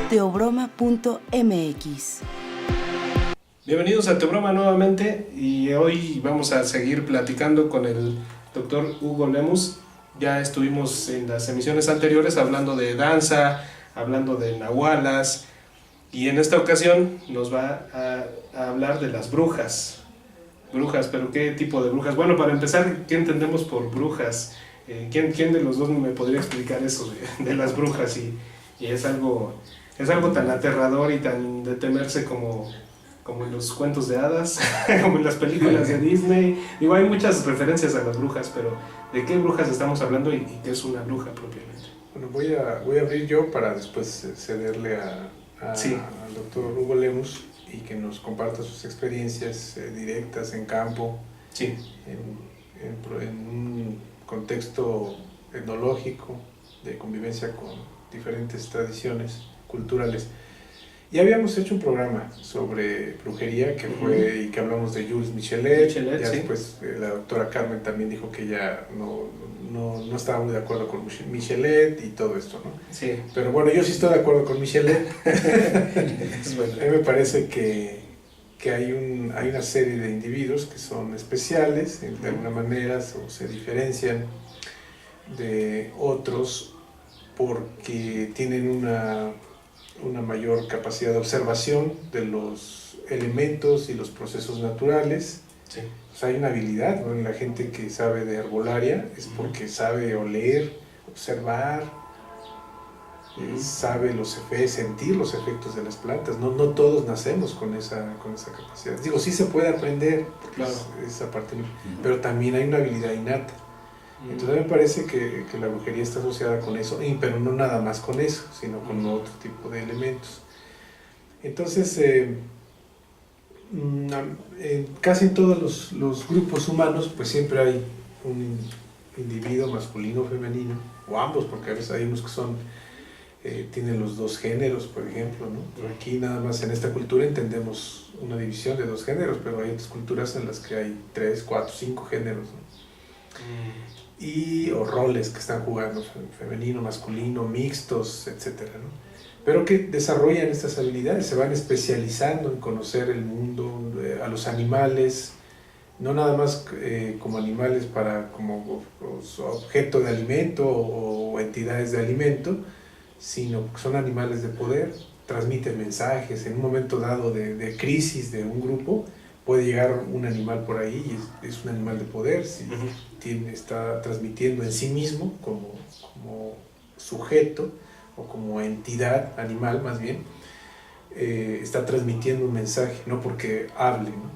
teobroma.mx. Bienvenidos a Teobroma nuevamente, y hoy vamos a seguir platicando con el doctor Hugo Lemus. Ya estuvimos en las emisiones anteriores hablando de danza, hablando de nahualas, y en esta ocasión nos va a hablar de las brujas. Brujas, pero ¿qué tipo de brujas? Bueno, para empezar, ¿qué entendemos por brujas? ¿Quién de los dos me podría explicar eso de las brujas? Y es algo tan aterrador y tan de temerse como en los cuentos de hadas, como en las películas de Disney. Digo, hay muchas referencias a las brujas, pero ¿de qué brujas estamos hablando y qué es una bruja propiamente? Bueno, voy a abrir yo para después cederle Sí. al doctor Hugo Lemus y que nos comparta sus experiencias directas en campo, Sí. en un contexto etnológico de convivencia con diferentes tradiciones culturales. Ya habíamos hecho un programa sobre brujería que fue y que hablamos de Jules Michelet. Ya sí. después la doctora Carmen también dijo que ella no estaba muy de acuerdo con Michelet y todo esto, ¿no? Sí. Pero bueno, yo sí estoy de acuerdo con Michelet. Es bueno. A mí me parece que hay una serie de individuos que son especiales, de alguna manera, o se diferencian de otros porque tienen una mayor capacidad de observación de los elementos y los procesos naturales. Sí. O sea, hay una habilidad, ¿no? En la gente que sabe de herbolaria es porque sabe oler, observar, sabe sentir los efectos de las plantas. No todos nacemos con esa capacidad. Digo, sí se puede aprender, Claro. esa parte, pero también hay una habilidad innata. Entonces me parece que la brujería está asociada con eso, pero no nada más con eso, sino con otro tipo de elementos. Entonces, casi en todos los grupos humanos, pues siempre hay un individuo masculino o femenino, o ambos, porque a veces hay unos que tienen los dos géneros, por ejemplo, ¿no? Aquí nada más en esta cultura entendemos una división de dos géneros, pero hay otras culturas en las que hay 3, 4, 5 géneros, ¿no? O roles que están jugando, femenino, masculino, mixtos, etcétera, ¿no? Pero que desarrollan estas habilidades, se van especializando en conocer el mundo, a los animales, no nada más como animales como objeto de alimento o entidades de alimento, sino que son animales de poder, transmiten mensajes. En un momento dado de crisis de un grupo, puede llegar un animal por ahí y es un animal de poder, está transmitiendo en sí mismo como sujeto o como entidad animal más bien, está transmitiendo un mensaje, no porque hable, ¿no?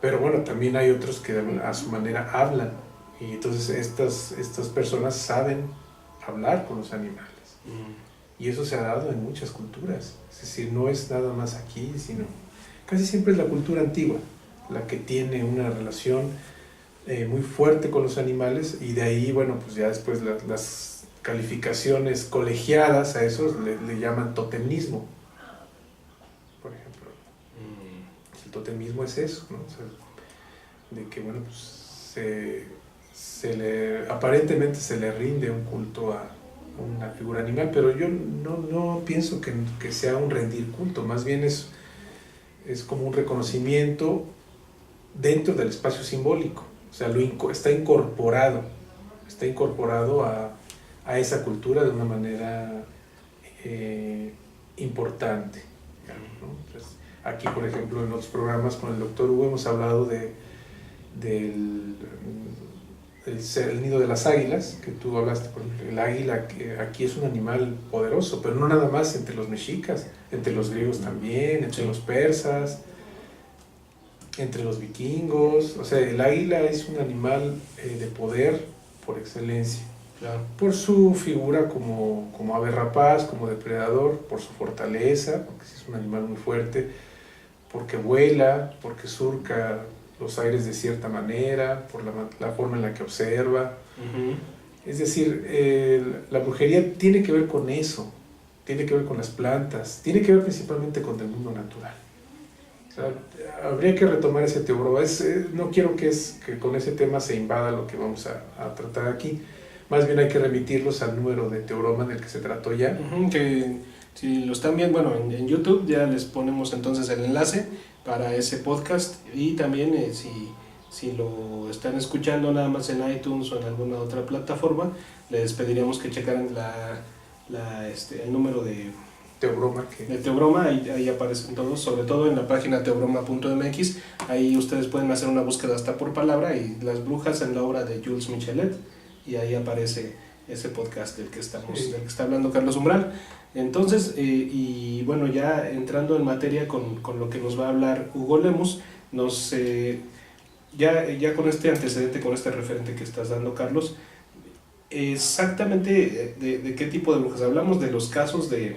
Pero bueno, también hay otros que a su manera hablan, y entonces estas personas saben hablar con los animales. Y eso se ha dado en muchas culturas, es decir, no es nada más aquí, sino casi siempre es la cultura antigua la que tiene una relación muy fuerte con los animales, y de ahí, bueno, pues ya después las calificaciones colegiadas a eso le llaman totemismo, por ejemplo. El totemismo es eso, ¿no? O sea, de que, bueno, pues aparentemente se le rinde un culto a una figura animal, pero yo no pienso que sea un rendir culto, más bien es como un reconocimiento dentro del espacio simbólico. O sea, está incorporado a esa cultura de una manera importante, ¿no? Entonces, aquí, por ejemplo, en otros programas con el doctor Hugo hemos hablado del nido de las águilas, que tú hablaste. Por ejemplo, el águila, que aquí es un animal poderoso, pero no nada más entre los mexicas, entre los griegos también, entre los persas, entre los vikingos. O sea, el águila es un animal de poder por excelencia. Claro. Por su figura como ave rapaz, como depredador, por su fortaleza, porque es un animal muy fuerte, porque vuela, porque surca los aires de cierta manera, por la forma en la que observa. Es decir, la brujería tiene que ver con eso, tiene que ver con las plantas, tiene que ver principalmente con el mundo natural. O sea, habría que retomar ese teobroma. No quiero que con ese tema se invada lo que vamos a tratar aquí. Más bien hay que remitirlos al número de teobroma del que se trató ya. Que Si lo están viendo, bueno, en YouTube ya les ponemos entonces el enlace para ese podcast, y también si lo están escuchando nada más en iTunes o en alguna otra plataforma, les pediríamos que checaran el número de Teobroma, Teobroma, ahí aparecen todos, sobre todo en la página teobroma.mx. Ahí ustedes pueden hacer una búsqueda hasta por palabra y las brujas en la obra de Jules Michelet, y ahí aparece ese podcast del que está hablando Carlos Umbral. Entonces, y bueno, ya entrando en materia con lo que nos va a hablar Hugo Lemus, ya con este antecedente, con este referente que estás dando, Carlos, exactamente de qué tipo de brujas hablamos. De los casos de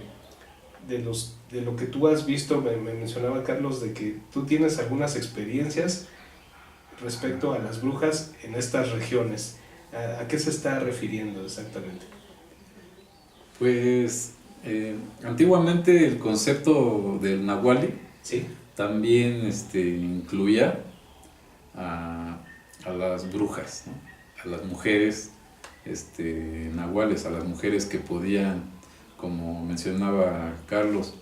lo que tú has visto. Me mencionaba Carlos de que tú tienes algunas experiencias respecto a las brujas en estas regiones. ¿A qué se está refiriendo exactamente? Pues antiguamente el concepto del Nahuali, sí, también incluía a las brujas, ¿no? A las mujeres nahuales, a las mujeres que podían, como mencionaba Carlos,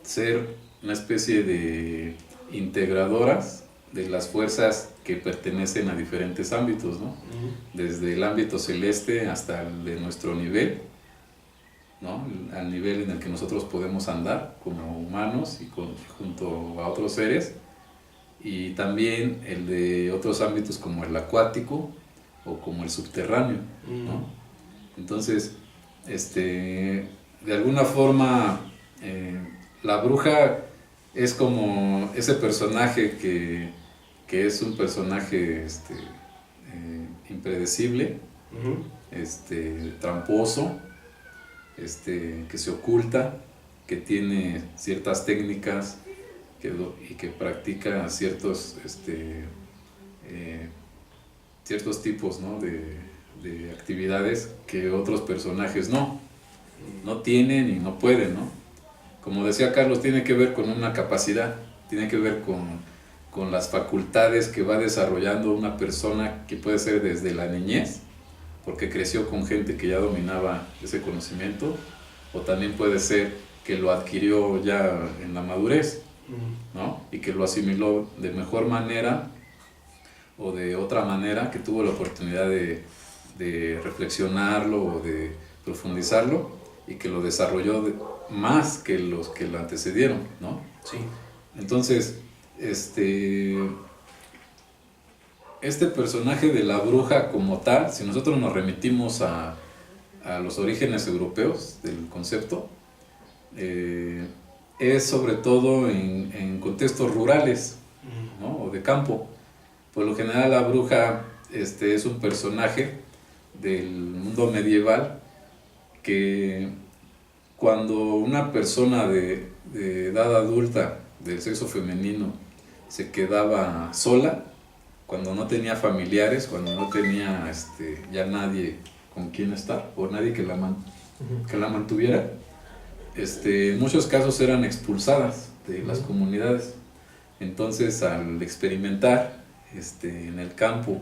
ser una especie de integradoras de las fuerzas que pertenecen a diferentes ámbitos, ¿no? Desde el ámbito celeste hasta el de nuestro nivel, ¿no? Al nivel en el que nosotros podemos andar como humanos y junto a otros seres, y también el de otros ámbitos como el acuático o como el subterráneo, ¿no? Entonces, de alguna forma, la bruja es como ese personaje que es un personaje impredecible, tramposo, que se oculta, que tiene ciertas técnicas y que practica ciertos tipos, ¿no? de actividades que otros personajes no tienen y no pueden, ¿no? Como decía Carlos, tiene que ver con una capacidad, tiene que ver con las facultades que va desarrollando una persona, que puede ser desde la niñez, porque creció con gente que ya dominaba ese conocimiento, o también puede ser que lo adquirió ya en la madurez, ¿no? Y que lo asimiló de mejor manera o de otra manera, que tuvo la oportunidad de reflexionarlo o de profundizarlo, y que lo desarrolló más que los que lo antecedieron, ¿no? Sí. Entonces, este personaje de la bruja como tal, si nosotros nos remitimos a los orígenes europeos del concepto, es sobre todo en contextos rurales, ¿no? O de campo. Por lo general la bruja es un personaje del mundo medieval que, cuando una persona de edad adulta del sexo femenino se quedaba sola, cuando no tenía familiares, cuando no tenía ya nadie con quien estar, o nadie que la mantuviera, en muchos casos eran expulsadas de las comunidades. Entonces, al experimentar en el campo,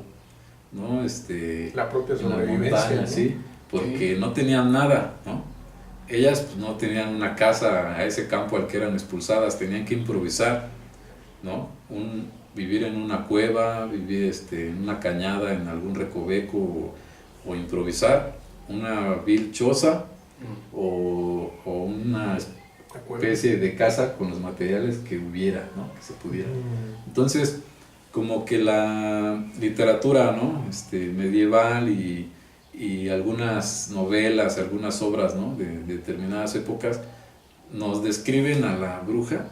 ¿no? La propia en la sobrevivencia, montaña, ¿no? ¿sí? Porque no tenían nada, ¿no? Ellas pues, no tenían una casa a ese campo al que eran expulsadas, tenían que improvisar, ¿no? Vivir en una cueva, vivir en una cañada, en algún recoveco, o improvisar una vil choza o una especie de casa con los materiales que hubiera, ¿no? Que se pudiera. Entonces, como que la literatura, ¿no? Medieval y algunas novelas, algunas obras, ¿no? de determinadas épocas, nos describen a la bruja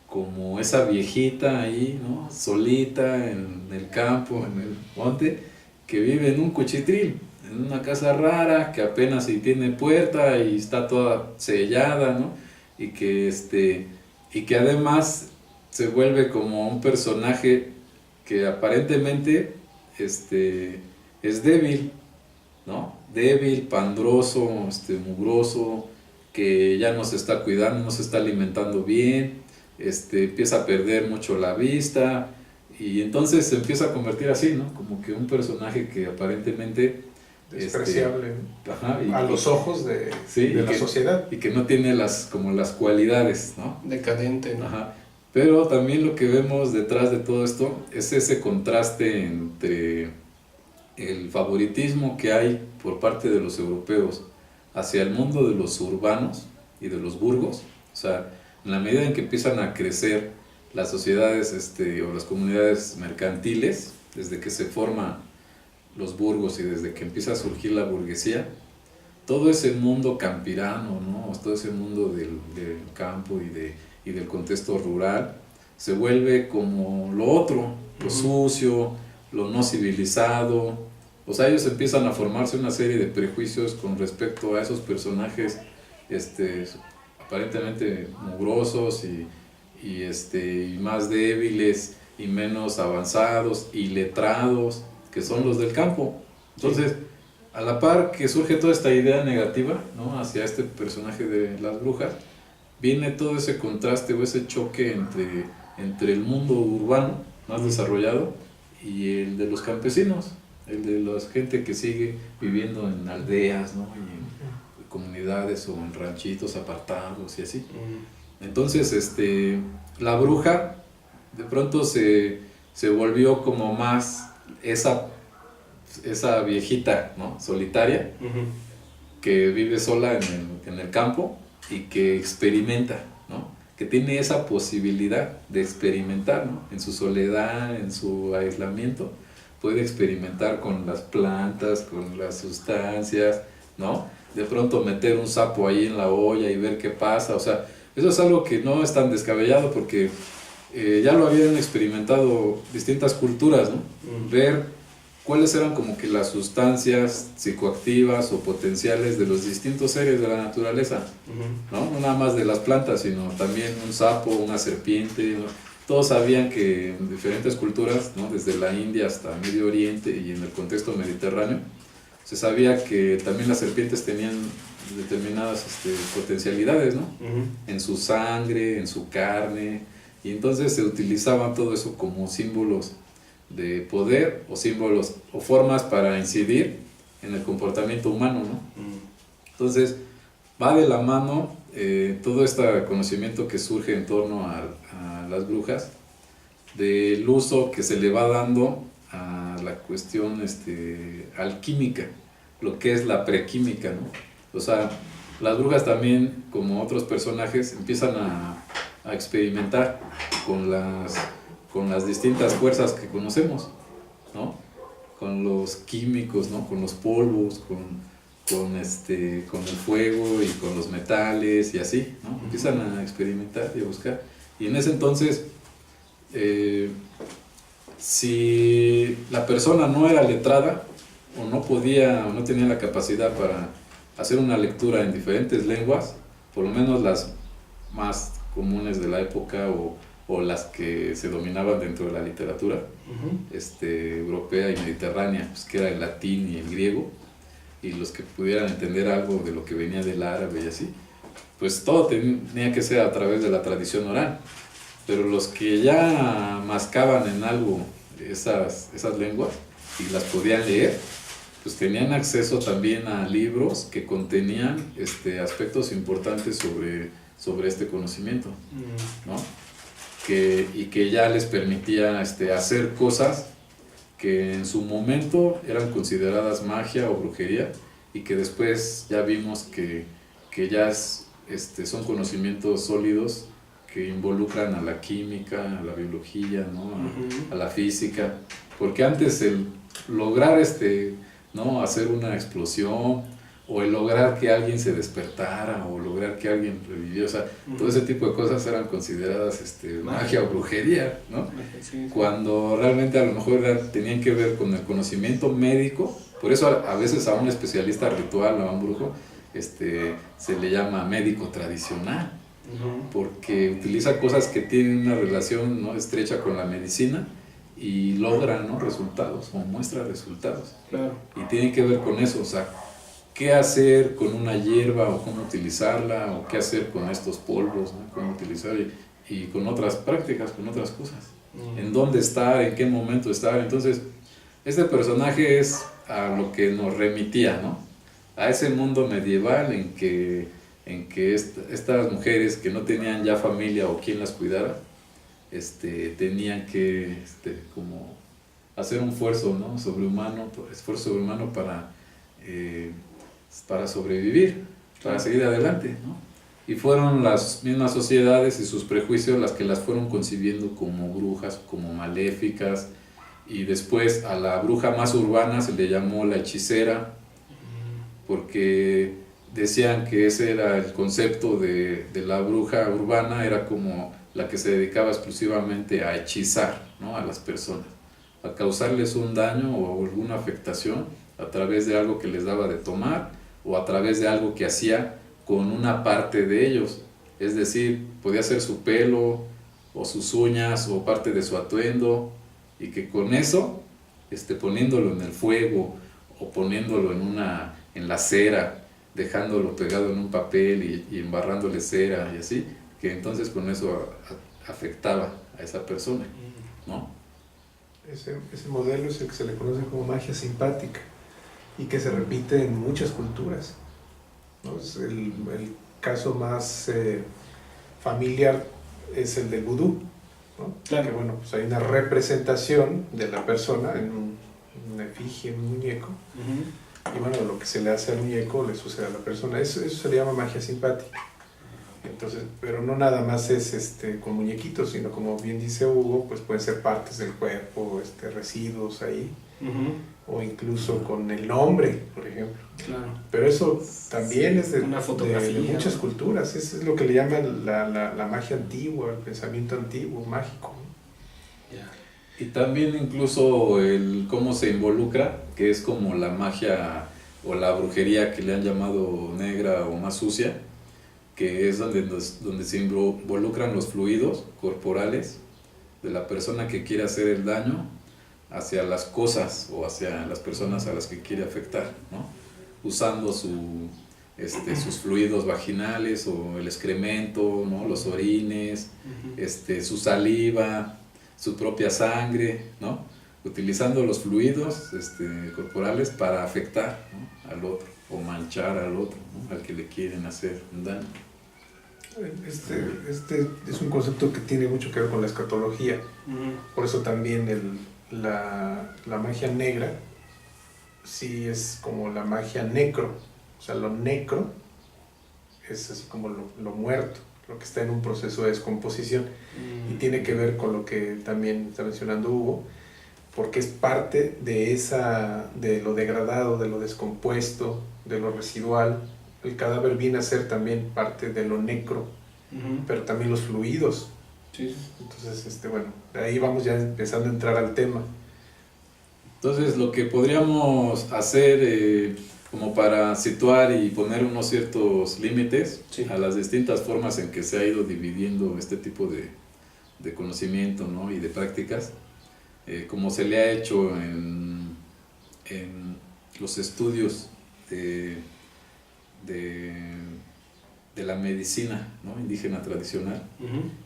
como esa viejita ahí, ¿no? Solita en el campo, en el monte, que vive en un cuchitril, en una casa rara, que apenas si tiene puerta y está toda sellada, ¿no? Y que además se vuelve como un personaje que aparentemente es débil, ¿no? Débil, pandroso, mugroso, que ya no se está cuidando, no se está alimentando bien, empieza a perder mucho la vista, y entonces se empieza a convertir así, ¿no? Como que un personaje que aparentemente despreciable, ajá, a los ojos de la sociedad. Y que no tiene las cualidades, ¿no? Decadente, ¿no? Ajá. Pero también lo que vemos detrás de todo esto es ese contraste entre el favoritismo que hay por parte de los europeos hacia el mundo de los urbanos y de los burgos. O sea, en la medida en que empiezan a crecer las sociedades o las comunidades mercantiles, desde que se forman los burgos y desde que empieza a surgir la burguesía, todo ese mundo campirano, ¿no? Todo ese mundo del campo y del contexto rural se vuelve como lo otro, lo sucio, lo no civilizado. O sea, ellos empiezan a formarse una serie de prejuicios con respecto a esos personajes aparentemente mugrosos y más débiles y menos avanzados y letrados, que son los del campo. Entonces, a la par que surge toda esta idea negativa, ¿no?, hacia este personaje de las brujas, viene todo ese contraste o ese choque entre el mundo urbano más desarrollado y el de los campesinos, el de la gente que sigue viviendo en aldeas, ¿no?, y en comunidades o en ranchitos apartados y así. Entonces, la bruja de pronto se volvió como más esa viejita, ¿no?, solitaria, que vive sola en el campo y que experimenta, ¿no?, que tiene esa posibilidad de experimentar, ¿no?, en su soledad, en su aislamiento, puede experimentar con las plantas, con las sustancias, ¿no? De pronto meter un sapo ahí en la olla y ver qué pasa. O sea, eso es algo que no es tan descabellado porque ya lo habían experimentado distintas culturas, ¿no? Ver cuáles eran como que las sustancias psicoactivas o potenciales de los distintos seres de la naturaleza, ¿no? No nada más de las plantas, sino también un sapo, una serpiente, ¿no? Todos sabían que en diferentes culturas, ¿no?, desde la India hasta Medio Oriente y en el contexto mediterráneo, se sabía que también las serpientes tenían determinadas potencialidades, ¿no? En su sangre, en su carne, y entonces se utilizaban todo eso como símbolos de poder o símbolos o formas para incidir en el comportamiento humano, ¿no? Entonces va de la mano todo este conocimiento que surge en torno a las brujas, del uso que se le va dando a la cuestión alquímica, lo que es la prequímica, ¿no? O sea, las brujas también, como otros personajes, empiezan a experimentar con las distintas fuerzas que conocemos, ¿no? Con los químicos, ¿no?, con los polvos, con el fuego y con los metales y así, ¿no? Empiezan a experimentar y a buscar. Y en ese entonces, si la persona no era letrada o no podía o no tenía la capacidad para hacer una lectura en diferentes lenguas, por lo menos las más comunes de la época o las que se dominaban dentro de la literatura europea y mediterránea, pues que era el latín y el griego, y los que pudieran entender algo de lo que venía del árabe y así, pues todo tenía que ser a través de la tradición oral. Pero los que ya mascaban en algo esas lenguas y las podían leer, pues tenían acceso también a libros que contenían aspectos importantes sobre este conocimiento, ¿no? Y que ya les permitía hacer cosas que en su momento eran consideradas magia o brujería y que después ya vimos que ya son conocimientos sólidos que involucran a la química, a la biología, ¿no?, a la física, porque antes el lograr ¿no?, hacer una explosión o el lograr que alguien se despertara o lograr que alguien reviviera, o sea, todo ese tipo de cosas eran consideradas magia o brujería, ¿no? Sí. Cuando realmente a lo mejor tenían que ver con el conocimiento médico. Por eso a veces a un especialista ritual o a un brujo se le llama médico tradicional, porque utiliza cosas que tienen una relación, ¿no?, estrecha con la medicina y logran, ¿no?, resultados o muestra resultados. Claro. Y tiene que ver con eso, o sea, qué hacer con una hierba o cómo utilizarla o qué hacer con estos polvos, ¿no?, cómo utilizar y con otras prácticas, con otras cosas. En dónde estar, en qué momento estar. Entonces, este personaje es a lo que nos remitía, ¿no? A ese mundo medieval en que estas mujeres que no tenían ya familia o quien las cuidara, tenían que como hacer un esfuerzo, ¿no? Esfuerzo sobrehumano para sobrevivir, para seguir adelante, ¿no? Y fueron las mismas sociedades y sus prejuicios las que las fueron concibiendo como brujas, como maléficas, y después a la bruja más urbana se le llamó la hechicera, porque decían que ese era el concepto de la bruja urbana, era como la que se dedicaba exclusivamente a hechizar, ¿no? A las personas, a causarles un daño o alguna afectación a través de algo que les daba de tomar o a través de algo que hacía con una parte de ellos, es decir, podía ser su pelo o sus uñas o parte de su atuendo, y que con eso, poniéndolo en el fuego o poniéndolo en la cera, dejándolo pegado en un papel y embarrándole cera y así, que entonces con eso afectaba a esa persona, ¿no? Ese modelo es el que se le conoce como magia simpática y que se repite en muchas culturas, ¿no? Es el caso más familiar es el del vudú, ¿no? Claro. Que bueno, pues hay una representación de la persona en una efigie, en un muñeco, y bueno, lo que se le hace al muñeco le sucede a la persona. Eso se le llama magia simpática. Entonces, pero no nada más es con muñequitos, sino como bien dice Hugo, pues pueden ser partes del cuerpo, residuos ahí, o incluso con el nombre, por ejemplo. Claro. Pero eso también es Una fotografía, de muchas culturas. Eso es lo que le llaman la magia antigua, el pensamiento antiguo, mágico. Yeah. Y también incluso el cómo se involucra, que es como la magia o la brujería que le han llamado negra o más sucia, que es donde se involucran los fluidos corporales de la persona que quiere hacer el daño hacia las cosas o hacia las personas a las que quiere afectar, ¿no? Usando sus fluidos vaginales o el excremento, ¿no? Los orines, su saliva, su propia sangre, ¿no? Utilizando los fluidos corporales para afectar, ¿no? Al otro o manchar al otro, ¿no? Al que le quieren hacer un daño. Este es un concepto que tiene mucho que ver con la escatología. Por eso también la magia negra sí es como la magia necro. O sea, lo necro es así como lo muerto, lo que está en un proceso de descomposición. Y tiene que ver con lo que también está mencionando Hugo, porque es parte de lo degradado, de lo descompuesto, de lo residual. El cadáver viene a ser también parte de lo necro, pero también los fluidos. Sí. Entonces, bueno, de ahí vamos ya empezando a entrar al tema. Entonces, lo que podríamos hacer como para situar y poner unos ciertos límites a las distintas formas en que se ha ido dividiendo este tipo de conocimiento, ¿no? Y de prácticas, como se le ha hecho en los estudios de la medicina, ¿no? Indígena tradicional,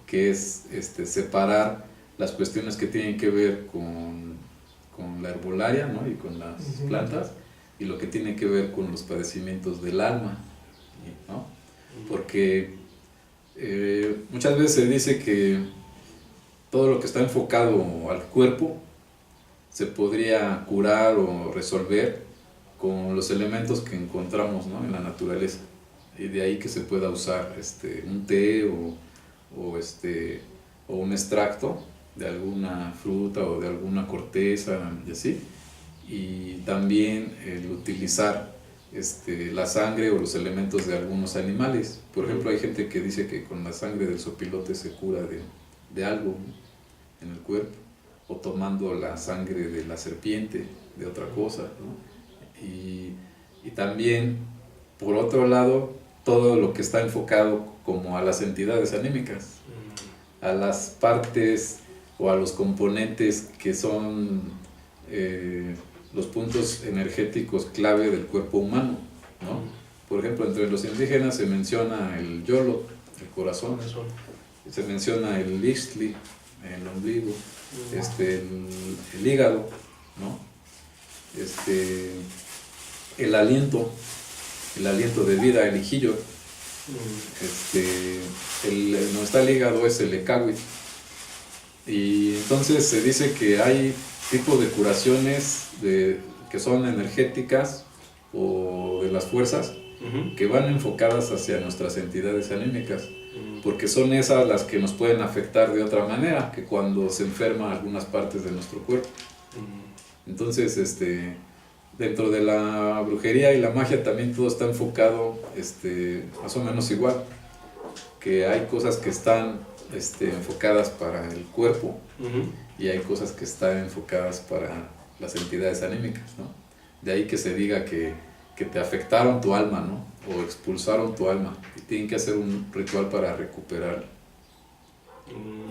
que es separar las cuestiones que tienen que ver con la herbolaria, ¿no? Y con las plantas, y lo que tiene que ver con los padecimientos del alma, ¿no? Porque muchas veces se dice que todo lo que está enfocado al cuerpo se podría curar o resolver con los elementos que encontramos, ¿no? En la naturaleza, y de ahí que se pueda usar un té o un extracto de alguna fruta o de alguna corteza y así, y también el utilizar la sangre o los elementos de algunos animales. Por ejemplo, hay gente que dice que con la sangre del zopilote se cura de algo, ¿no? En el cuerpo, o tomando la sangre de la serpiente, de otra cosa, ¿no? Y también, por otro lado, todo lo que está enfocado como a las entidades anímicas, a las partes o a los componentes que son los puntos energéticos clave del cuerpo humano, ¿no? Por ejemplo, entre los indígenas se menciona el yolo, el corazón, se menciona el ixtli, el ombligo, el hígado, ¿no? el aliento de vida, el hijillo. Donde está el hígado es el ecagüi. Y entonces se dice que hay tipos de curaciones que son energéticas o de las fuerzas que van enfocadas hacia nuestras entidades anímicas, porque son esas las que nos pueden afectar de otra manera que cuando se enferman algunas partes de nuestro cuerpo. Entonces, dentro de la brujería y la magia también todo está enfocado más o menos igual, que hay cosas que están enfocadas para el cuerpo y hay cosas que están enfocadas para las entidades anímicas, ¿no? De ahí que se diga que te afectaron tu alma, ¿no? O expulsaron tu alma y tienen que hacer un ritual para recuperarla.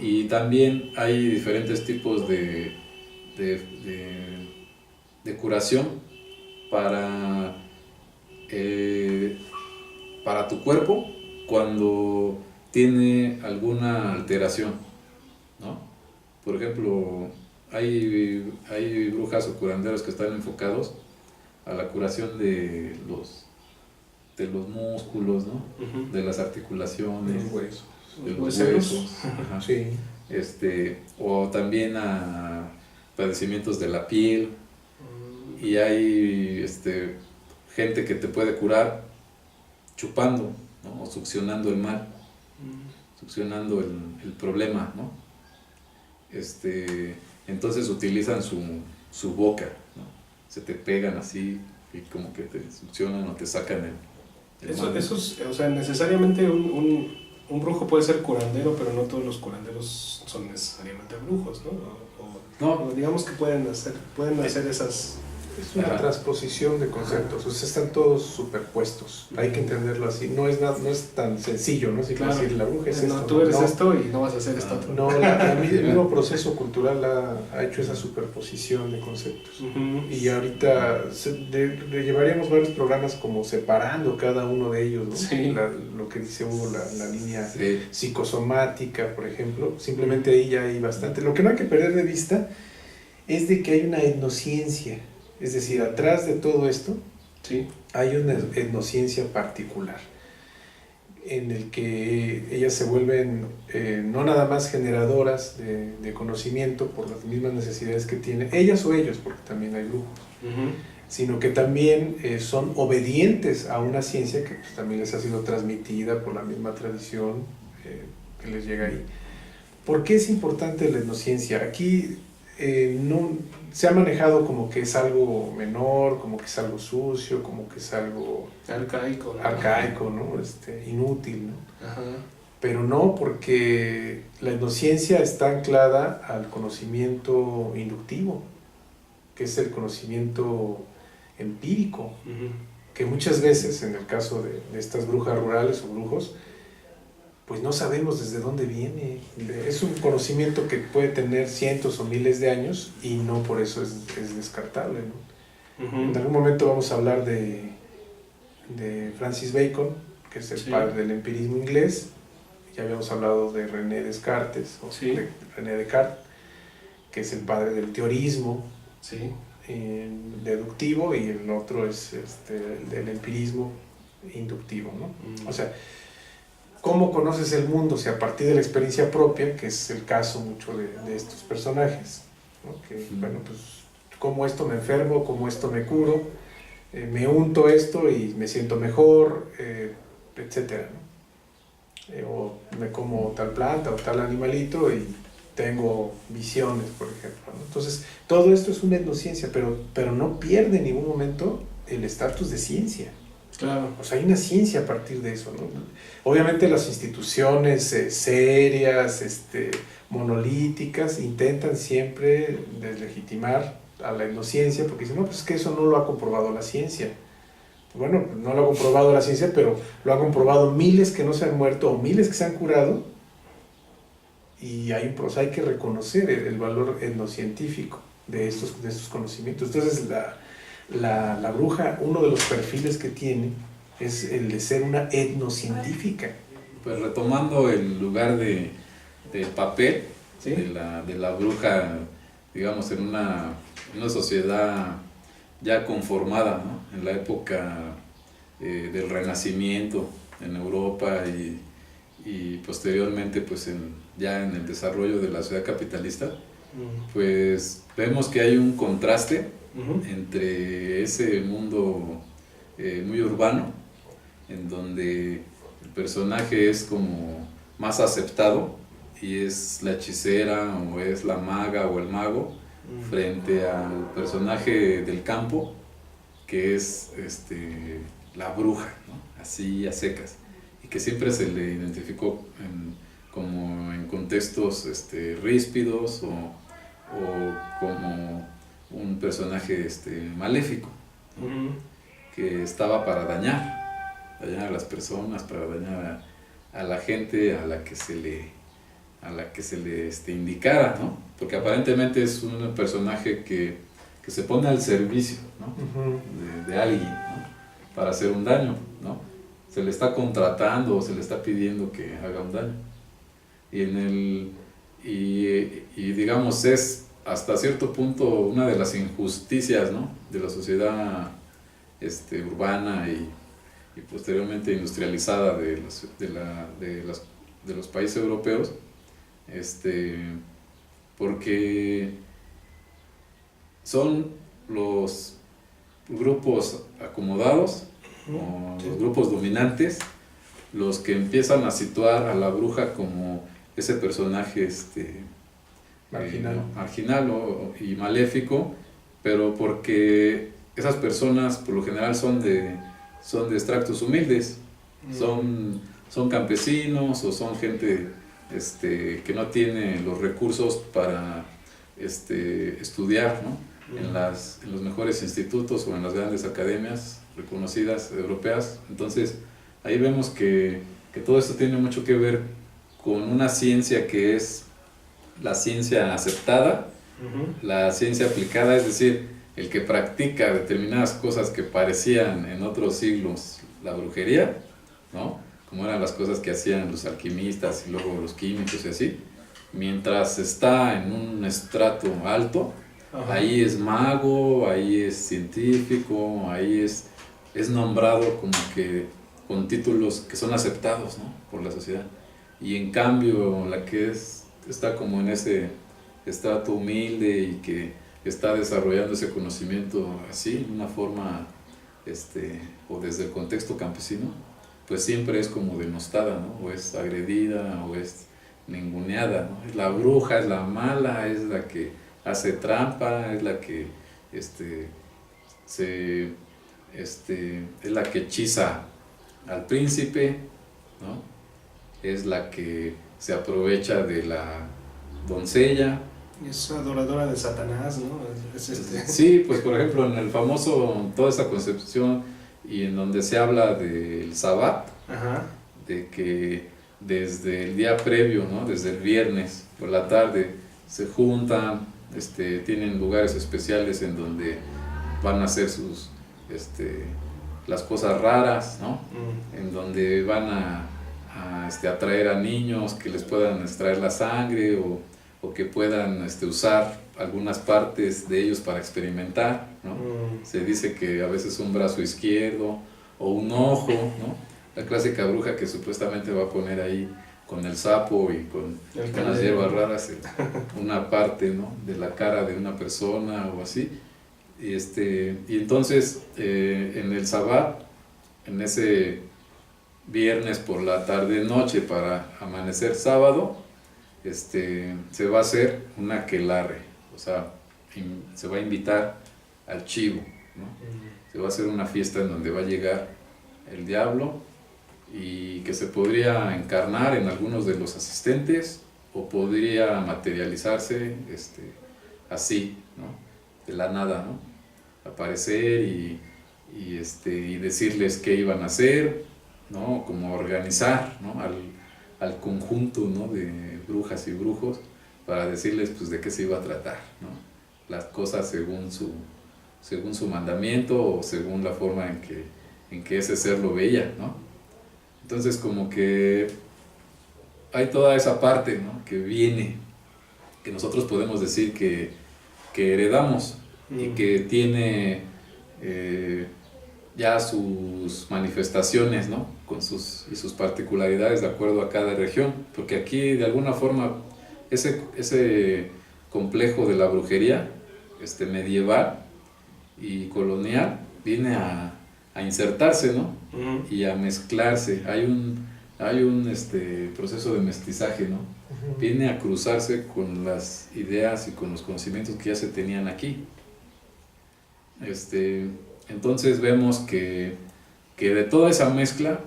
Y también hay diferentes tipos de curación para tu cuerpo cuando tiene alguna alteración, ¿no? Por ejemplo, hay brujas o curanderos que están enfocados a la curación de los músculos, ¿no? De las articulaciones, de los huesos, ajá. Sí. O también a padecimientos de la piel. Y hay gente que te puede curar chupando, ¿no? O succionando el mal, succionando el problema, ¿no? Entonces utilizan su boca, ¿no? Se te pegan así y como que te succionan o te sacan el mal. Eso es, o sea, necesariamente un brujo puede ser curandero, pero no todos los curanderos son necesariamente brujos, ¿no? O digamos que pueden hacer esas... Es una transposición de conceptos, o sea, están todos superpuestos, hay que entenderlo así, no es tan sencillo, ¿no? Si claro. Decir, la bruja es esto. No, tú eres esto y no vas a hacer esto otro. No, el mismo proceso cultural ha hecho esa superposición de conceptos. Y ahorita le llevaríamos varios programas como separando cada uno de ellos, ¿no? Sí. Lo que dice Hugo, la línea Sí. psicosomática, por ejemplo, simplemente ahí ya hay bastante. Lo que no hay que perder de vista es de que hay una etnociencia. Es decir, atrás de todo esto sí. hay una etnociencia particular en el que ellas se vuelven no nada más generadoras de conocimiento por las mismas necesidades que tienen, ellas o ellos, porque también hay brujos, sino que también son obedientes a una ciencia que pues, también les ha sido transmitida por la misma tradición que les llega ahí. ¿Por qué es importante la etnociencia? Aquí no se ha manejado como que es algo menor, como que es algo sucio, como que es algo arcaico, ¿no? Inútil, ¿no? Ajá. Pero no, porque la etnociencia está anclada al conocimiento inductivo, que es el conocimiento empírico, que muchas veces, en el caso de estas brujas rurales o brujos, pues no sabemos desde dónde viene. Es un conocimiento que puede tener cientos o miles de años y no por eso es descartable, ¿no? En algún momento vamos a hablar de Francis Bacon, que es el padre del empirismo inglés. Ya habíamos hablado de René Descartes, de René Descartes, que es el padre del teorismo deductivo, y el otro es el del empirismo inductivo, ¿no? O sea, ¿cómo conoces el mundo? O sea, a partir de la experiencia propia, que es el caso mucho de estos personajes, ¿no? Que, bueno, pues, cómo esto me enfermo, cómo esto me curo, me unto esto y me siento mejor, etcétera, ¿no? O me como tal planta o tal animalito y tengo visiones, por ejemplo, ¿no? Entonces, todo esto es una etnociencia, pero no pierde en ningún momento el estatus de ciencia. Claro. O sea, hay una ciencia a partir de eso, ¿no? Obviamente las instituciones serias, monolíticas, intentan siempre deslegitimar a la etnociencia, porque dicen, no, pues es que eso no lo ha comprobado la ciencia. Bueno, no lo ha comprobado la ciencia, pero lo han comprobado miles que no se han muerto o miles que se han curado, y hay que reconocer el valor etnocientífico de estos conocimientos. Entonces, la bruja, uno de los perfiles que tiene es el de ser una etnocientífica. Pues retomando el lugar del papel, de la bruja, digamos, en una sociedad ya conformada, ¿no? En la época del Renacimiento en Europa y posteriormente pues ya en el desarrollo de la sociedad capitalista, pues vemos que hay un contraste entre ese mundo muy urbano, en donde el personaje es como más aceptado y es la hechicera o es la maga o el mago, frente al personaje del campo, que es la bruja, ¿no? Así a secas, y que siempre se le identificó como en contextos ríspidos o como un personaje maléfico, ¿no? Que estaba para dañar a las personas, para dañar a la gente a la que se le indicara, ¿no? Porque aparentemente es un personaje que se pone al servicio, ¿no? de alguien, ¿no? Para hacer un daño, ¿no? Se le está contratando o se le está pidiendo que haga un daño. Y digamos, es hasta cierto punto una de las injusticias, ¿no? De la sociedad urbana y posteriormente industrializada de los países europeos, porque son los grupos acomodados o los grupos dominantes los que empiezan a situar a la bruja como ese personaje marginal y maléfico, pero porque esas personas por lo general son de extractos humildes, son campesinos o son gente que no tiene los recursos para estudiar, ¿no? En los mejores institutos o en las grandes academias reconocidas europeas. Entonces ahí vemos que todo esto tiene mucho que ver con una ciencia que es la ciencia aceptada, la ciencia aplicada, es decir, el que practica determinadas cosas que parecían en otros siglos la brujería, ¿no? Como eran las cosas que hacían los alquimistas y luego los químicos y así, mientras está en un estrato alto, ahí es mago, ahí es científico, ahí es nombrado como que con títulos que son aceptados, ¿no? Por la sociedad. Y en cambio la que está como en ese estrato humilde y que está desarrollando ese conocimiento así, en una forma, o desde el contexto campesino, pues siempre es como denostada, ¿no? O es agredida, o es ninguneada, ¿no? Es la bruja, es la mala, es la que hace trampa, es la que es la que hechiza al príncipe, ¿no? Es la que se aprovecha de la doncella. Es adoradora de Satanás, ¿no? Sí, pues por ejemplo en el famoso, toda esa concepción y en donde se habla del Sabbat, de que desde el día previo, ¿no? Desde el viernes por la tarde se juntan, tienen lugares especiales en donde van a hacer las cosas raras, ¿no? En donde van a atraer a niños que les puedan extraer la sangre o que puedan usar algunas partes de ellos para experimentar, ¿no? Se dice que a veces un brazo izquierdo o un ojo, ¿no? La clásica bruja que supuestamente va a poner ahí con el sapo y con las hierbas raras una parte, ¿no? De la cara de una persona o así. Y entonces en el Sabbat, en ese viernes por la tarde noche para amanecer sábado, se va a hacer un aquelarre, o sea, se va a invitar al chivo, ¿no? Se va a hacer una fiesta en donde va a llegar el diablo y que se podría encarnar en algunos de los asistentes o podría materializarse así, ¿no? De la nada, ¿no? Aparecer y decirles qué iban a hacer, ¿no? Como organizar, ¿no? al conjunto, ¿no? De brujas y brujos para decirles pues de qué se iba a tratar, ¿no? Las cosas según su mandamiento o según la forma en que ese ser lo veía, ¿no? Entonces como que hay toda esa parte, ¿no? Que viene, que nosotros podemos decir que heredamos y que tiene ya sus manifestaciones, ¿no? Y sus particularidades de acuerdo a cada región, porque aquí de alguna forma ese complejo de la brujería medieval y colonial viene a insertarse, ¿no? Uh-huh. Y a mezclarse. Hay un proceso de mestizaje, ¿no? Ujú. Viene a cruzarse con las ideas y con los conocimientos que ya se tenían aquí. Entonces vemos que de toda esa mezcla,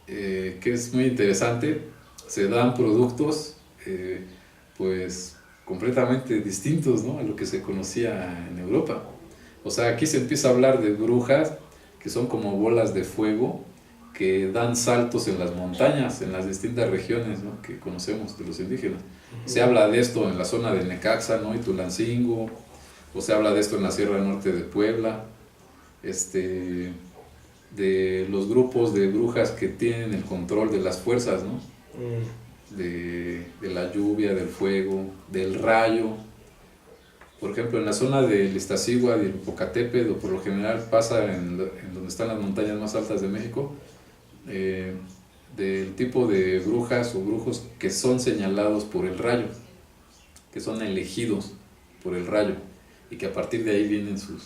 que es muy interesante, se dan productos pues completamente distintos, ¿no? A lo que se conocía en Europa. O sea, aquí se empieza a hablar de brujas que son como bolas de fuego que dan saltos en las montañas, en las distintas regiones, ¿no? Que conocemos de los indígenas. Uh-huh. Se habla de esto en la zona de Necaxa, ¿no? Y Tulancingo, o se habla de esto en la Sierra Norte de Puebla, de los grupos de brujas que tienen el control de las fuerzas, ¿no? De la lluvia, del fuego, del rayo. Por ejemplo, en la zona del Iztaccíhuatl y el Popocatépetl, por lo general pasa en donde están las montañas más altas de México, del tipo de brujas o brujos que son señalados por el rayo, que son elegidos por el rayo, y que a partir de ahí vienen su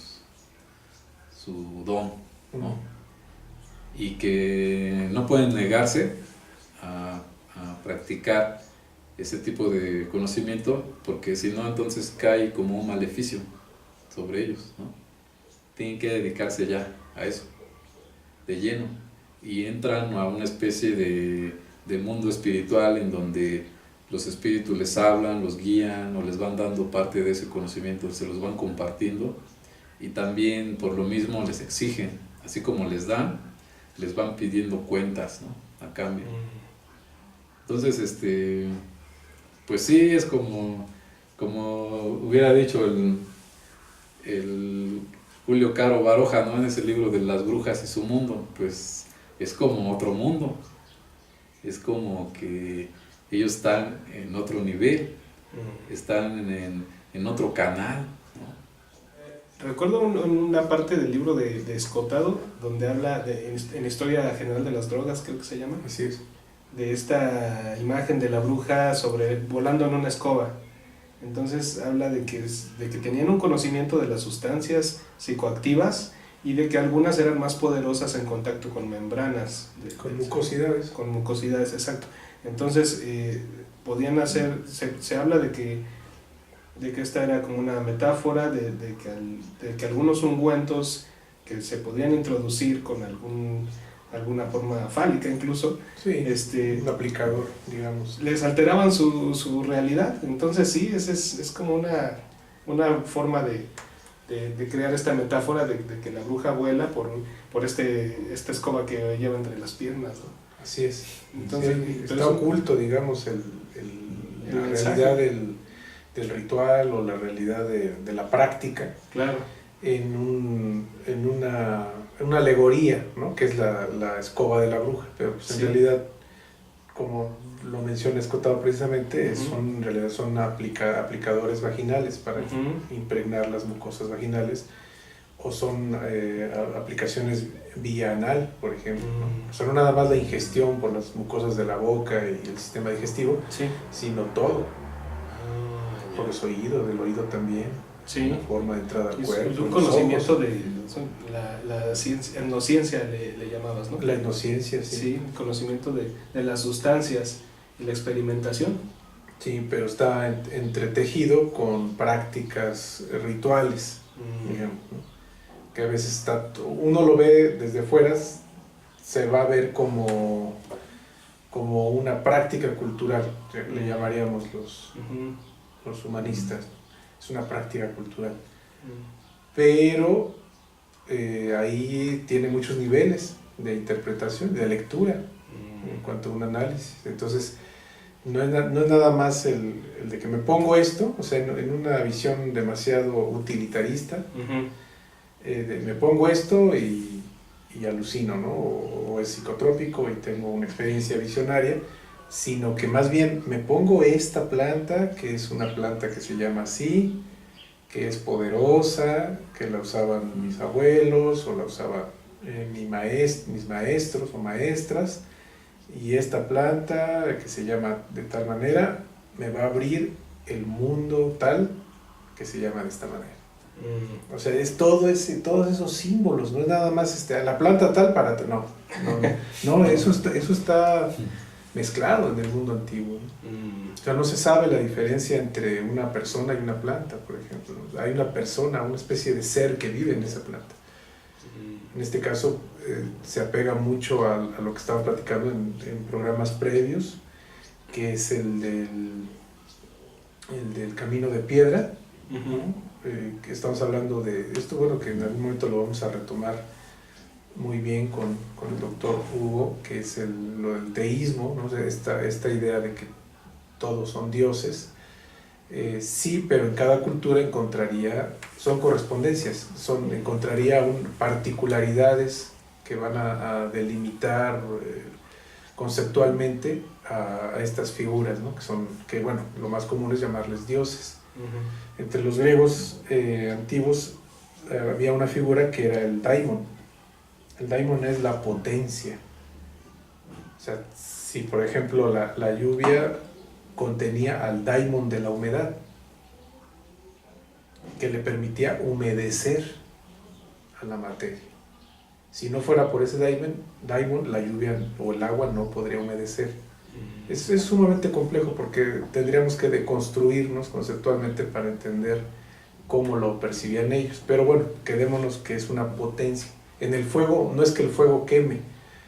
don, ¿no? Y que no pueden negarse a practicar ese tipo de conocimiento, porque si no, entonces cae como un maleficio sobre ellos, ¿no? Tienen que dedicarse ya a eso, de lleno, y entran a una especie de mundo espiritual en donde los espíritus les hablan, los guían o les van dando parte de ese conocimiento, se los van compartiendo, y también por lo mismo les exigen, así como les dan, les van pidiendo cuentas, ¿no? A cambio. Entonces, pues sí, es como hubiera dicho el Julio Caro Baroja, ¿no? En ese libro de Las brujas y su mundo, pues es como otro mundo, es como que ellos están en otro nivel, están en otro canal, ¿no? Recuerdo una parte del libro de Escotado, donde habla en Historia General de las Drogas, creo que se llama. Así es. De esta imagen de la bruja volando en una escoba. Entonces habla de que tenían un conocimiento de las sustancias psicoactivas y de que algunas eran más poderosas en contacto con membranas. Con mucosidades. Con mucosidades, exacto. Entonces podían hacer, se habla de que esta era como una metáfora de que algunos ungüentos que se podían introducir con alguna forma fálica incluso, sí, un aplicador, digamos, les alteraban su realidad. Entonces sí, es como una forma de crear esta metáfora de que la bruja vuela por esta escoba que lleva entre las piernas, ¿no? Así es. Entonces, sí, está oculto, digamos, la realidad del ritual o la realidad de la práctica. Claro. En una alegoría, ¿no? Que es la escoba de la bruja, pero pues en sí. realidad, como lo menciona Escotado precisamente, Uh-huh. en realidad son aplicadores vaginales para Uh-huh. impregnar las mucosas vaginales, o son aplicaciones vía anal, por ejemplo, ¿no? O sea, no nada más la ingestión por las mucosas de la boca y el sistema digestivo, Sí. sino todo, por los oídos, del oído también. Sí. La forma de entrada al cuerpo. Es un conocimiento de la ciencia, etnociencia le llamabas, ¿no? La etnociencia, sí. Sí, el conocimiento de las sustancias y la experimentación. Sí, pero está entretejido con prácticas rituales, digamos, ¿no? Que a veces uno lo ve desde fuera, se va a ver como una práctica cultural, le llamaríamos los humanistas. Es una práctica cultural, pero ahí tiene muchos niveles de interpretación, de lectura, en cuanto a un análisis. Entonces no es nada más el de que me pongo esto, o sea, en una visión demasiado utilitarista, me pongo esto y alucino, ¿no? O es psicotrópico y tengo una experiencia visionaria, sino que más bien me pongo esta planta, que es una planta que se llama así, que es poderosa, que la usaban mis abuelos o la usaban mis maestros o maestras, y esta planta que se llama de tal manera me va a abrir el mundo tal que se llama de esta manera. O sea, es todos esos símbolos, no es nada más la planta tal para... No, eso está mezclado en el mundo antiguo, ¿no? O sea, no se sabe la diferencia entre una persona y una planta, por ejemplo, ¿no? Hay una persona, una especie de ser que vive en esa planta. En este caso se apega mucho a lo que estaba platicando en programas previos, que es el del camino de piedra, ¿no? Que estamos hablando de esto, bueno, que en algún momento lo vamos a retomar muy bien con el doctor Hugo, que es lo del teísmo, ¿no? O sea, esta idea de que todos son dioses. Sí, pero en cada cultura son correspondencias, encontraría particularidades que van a delimitar conceptualmente a estas figuras, ¿no? Que bueno, lo más común es llamarles dioses. Entre los griegos antiguos había una figura que era el daimon. El daimon es la potencia. O sea, si por ejemplo la lluvia contenía al daimon de la humedad, que le permitía humedecer a la materia. Si no fuera por ese daimon, la lluvia o el agua no podría humedecer. Es sumamente complejo porque tendríamos que deconstruirnos conceptualmente para entender cómo lo percibían ellos. Pero bueno, quedémonos que es una potencia. En el fuego, no es que el fuego queme,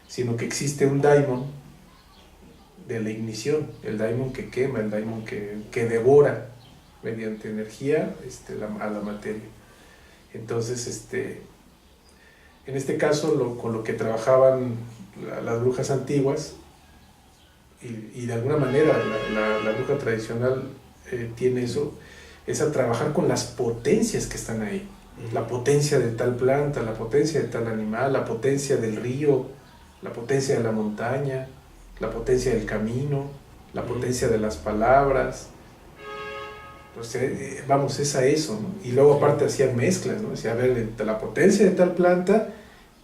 sino que existe un daimon de la ignición, el daimon que quema, el daimon que devora mediante energía a la materia. Entonces, en este caso, con lo que trabajaban las brujas antiguas, y de alguna manera la bruja tradicional tiene eso, es a trabajar con las potencias que están ahí. La potencia de tal planta, la potencia de tal animal, la potencia del río, la potencia de la montaña, la potencia del camino, la potencia de las palabras. Entonces, vamos, es a eso, ¿no? Y luego aparte hacían mezclas, ¿no? Decía, a ver, la potencia de tal planta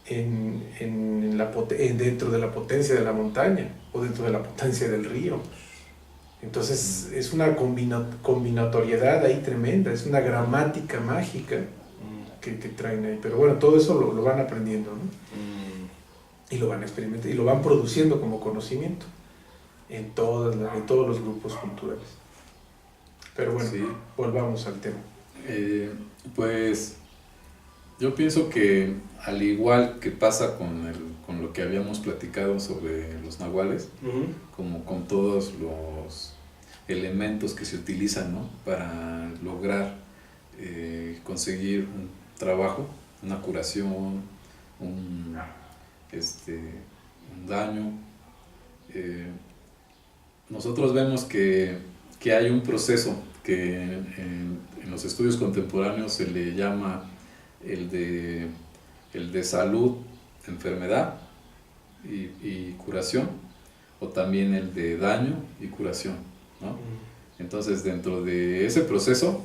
dentro de la potencia de la montaña o dentro de la potencia del río. Entonces es una combinatoriedad ahí tremenda, es una gramática mágica que traen ahí. Pero bueno, todo eso lo van aprendiendo, ¿no? Y lo van experimentando y lo van produciendo como conocimiento en todos los grupos culturales. Pero bueno, sí. Volvamos al tema. Pues yo pienso que al igual que pasa con lo que habíamos platicado sobre los nahuales, como con todos los elementos que se utilizan, ¿no? Para lograr conseguir un trabajo, una curación, un daño. Nosotros vemos que hay un proceso que en los estudios contemporáneos se le llama el de salud, enfermedad y curación, o también el de daño y curación, ¿no? Entonces, dentro de ese proceso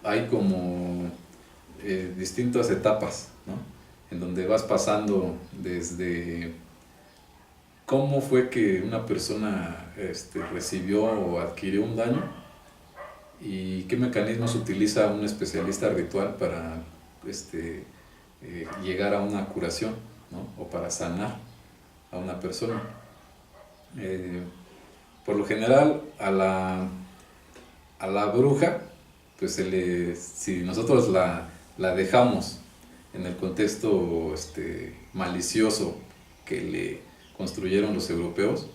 hay como distintas etapas, ¿no? En donde vas pasando desde cómo fue que una persona recibió o adquirió un daño y qué mecanismos utiliza un especialista ritual para llegar a una curación, ¿no? O para sanar a una persona. Por lo general a la bruja, pues si nosotros la dejamos en el contexto malicioso que le construyeron los europeos,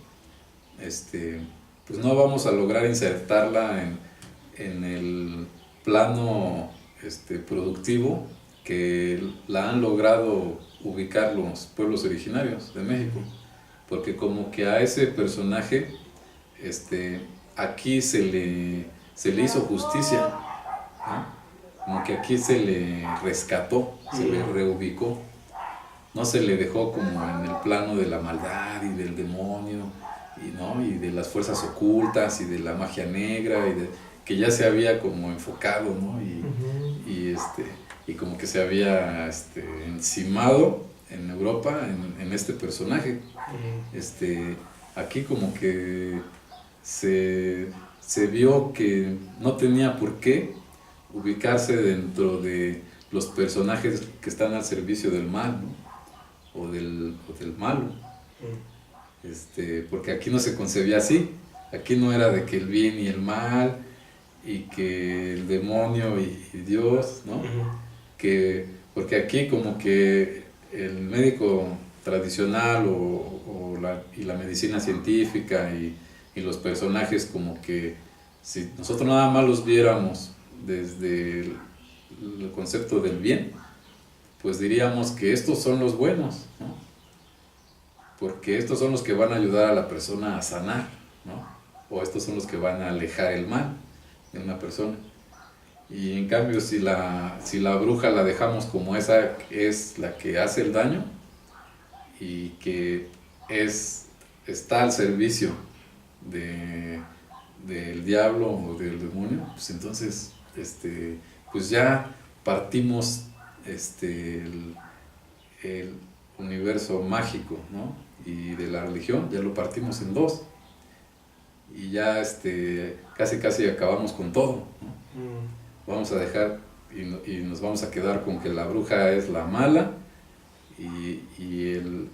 pues no vamos a lograr insertarla en el plano productivo que la han logrado ubicar los pueblos originarios de México, porque como que a ese personaje aquí se le hizo justicia, ¿no? Como que aquí se le rescató, se le reubicó, no se le dejó como en el plano de la maldad y del demonio y de las fuerzas ocultas y de la magia negra que ya se había como enfocado, ¿no? Y como que se había encimado en Europa en este personaje. Aquí como que se vio que no tenía por qué ubicarse dentro de los personajes que están al servicio del mal, ¿no? o del malo. Porque aquí no se concebía así. Aquí no era de que el bien y el mal, y que el demonio y Dios, ¿no? Porque aquí como que el médico tradicional y la medicina científica y los personajes, como que si nosotros nada más los viéramos desde el concepto del bien, pues diríamos que estos son los buenos, ¿no? Porque estos son los que van a ayudar a la persona a sanar, ¿no? O estos son los que van a alejar el mal de una persona. Y en cambio, si la bruja la dejamos como esa es la que hace el daño y que está al servicio del diablo o del demonio, pues entonces pues ya partimos el universo mágico, ¿no? Y de la religión ya lo partimos en dos, y ya casi acabamos con todo, ¿no? Vamos a dejar y nos vamos a quedar con que la bruja es la mala y el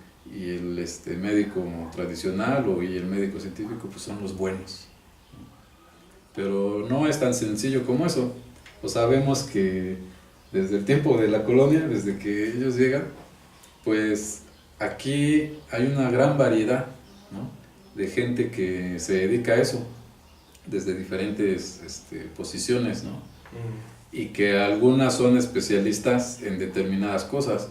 médico tradicional y el médico científico pues son los buenos. Pero no es tan sencillo como eso. Sabemos que desde el tiempo de la colonia, desde que ellos llegan, pues aquí hay una gran variedad, ¿no? De gente que se dedica a eso, desde diferentes posiciones, ¿no? Y que algunas son especialistas en determinadas cosas,